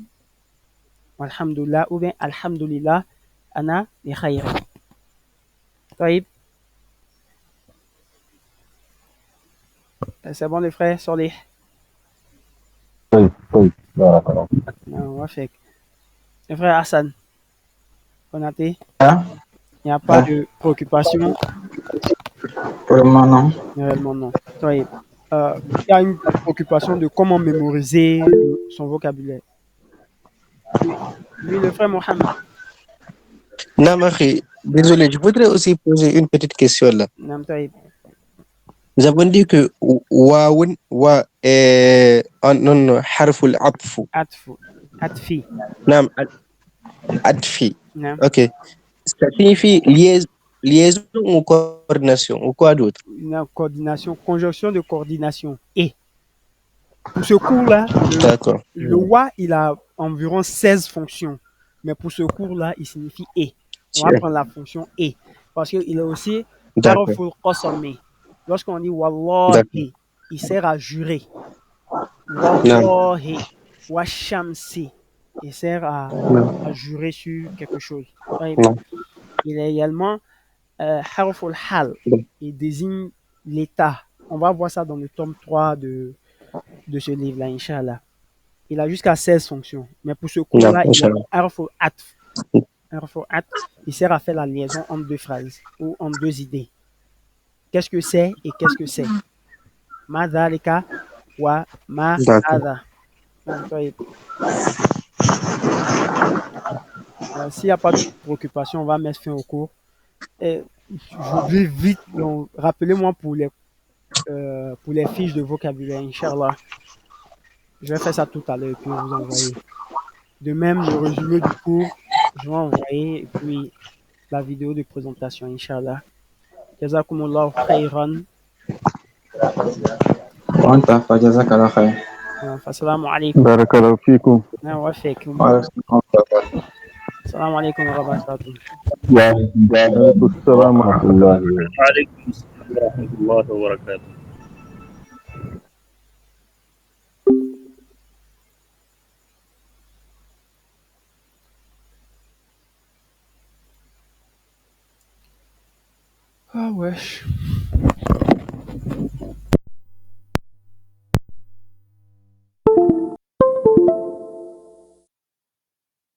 ou Alhamdulillah ou bien Alhamdulillah ana bi khayrin. طيب. C'est bon les frères, sur les. Oui, d'accord. On va faire. Le frère Hassan, Konaté, Hein? il n'y a pas de préoccupation. Pour le moment, non. Réellement, non. Oui. Il y a une préoccupation de comment mémoriser son vocabulaire. Lui, le frère Mohamed. Namari, désolé, je voudrais aussi poser une petite question là. Nam Taïb. Nous avons dit que waoun wa non harful atfu. Atfu. Atfi. Nam atfi. Nam. Ok. Ça signifie liaison ou coordination ou quoi d'autre? Une coordination, conjonction de coordination. Et. Pour ce cours-là, D'accord. le wa, il a environ 16 fonctions. Mais pour ce cours-là, il signifie et. On va prendre la fonction et. Parce qu'il est aussi harful qasami. Lorsqu'on dit wallahi, il sert à jurer. Wallahi wa shamsi, il sert à jurer sur quelque chose. Il est également harful hal, il désigne l'état. On va voir ça dans le tome 3 de ce livre-là, Inch'Allah. Il a jusqu'à 16 fonctions. Mais pour ce cours-là, il est harful atf. Harful atf, il sert à faire la liaison entre deux phrases ou entre deux idées. Qu'est-ce que c'est et qu'est-ce que c'est? Ma dhalika wa ma hadha. S'il n'y a pas de préoccupation, on va mettre fin au cours. J'oublie vite, donc rappelez-moi pour les fiches de vocabulaire, Inch'Allah. Je vais faire ça tout à l'heure et puis vous envoyer. De même, le résumé du cours, je vais envoyer et puis la vidéo de présentation, Inch'Allah. Jazakumullahu khayran. Jazakallah khair. Assalamu alaikum. Barakallahu fikum. Wa fikum. Assalamu alaikum wa barakatuh. Wa alaikum assalam wa rahmatullahi wa barakatuh. Alaikum assalam wa rahmatullahi wa barakatuh. Ah wesh.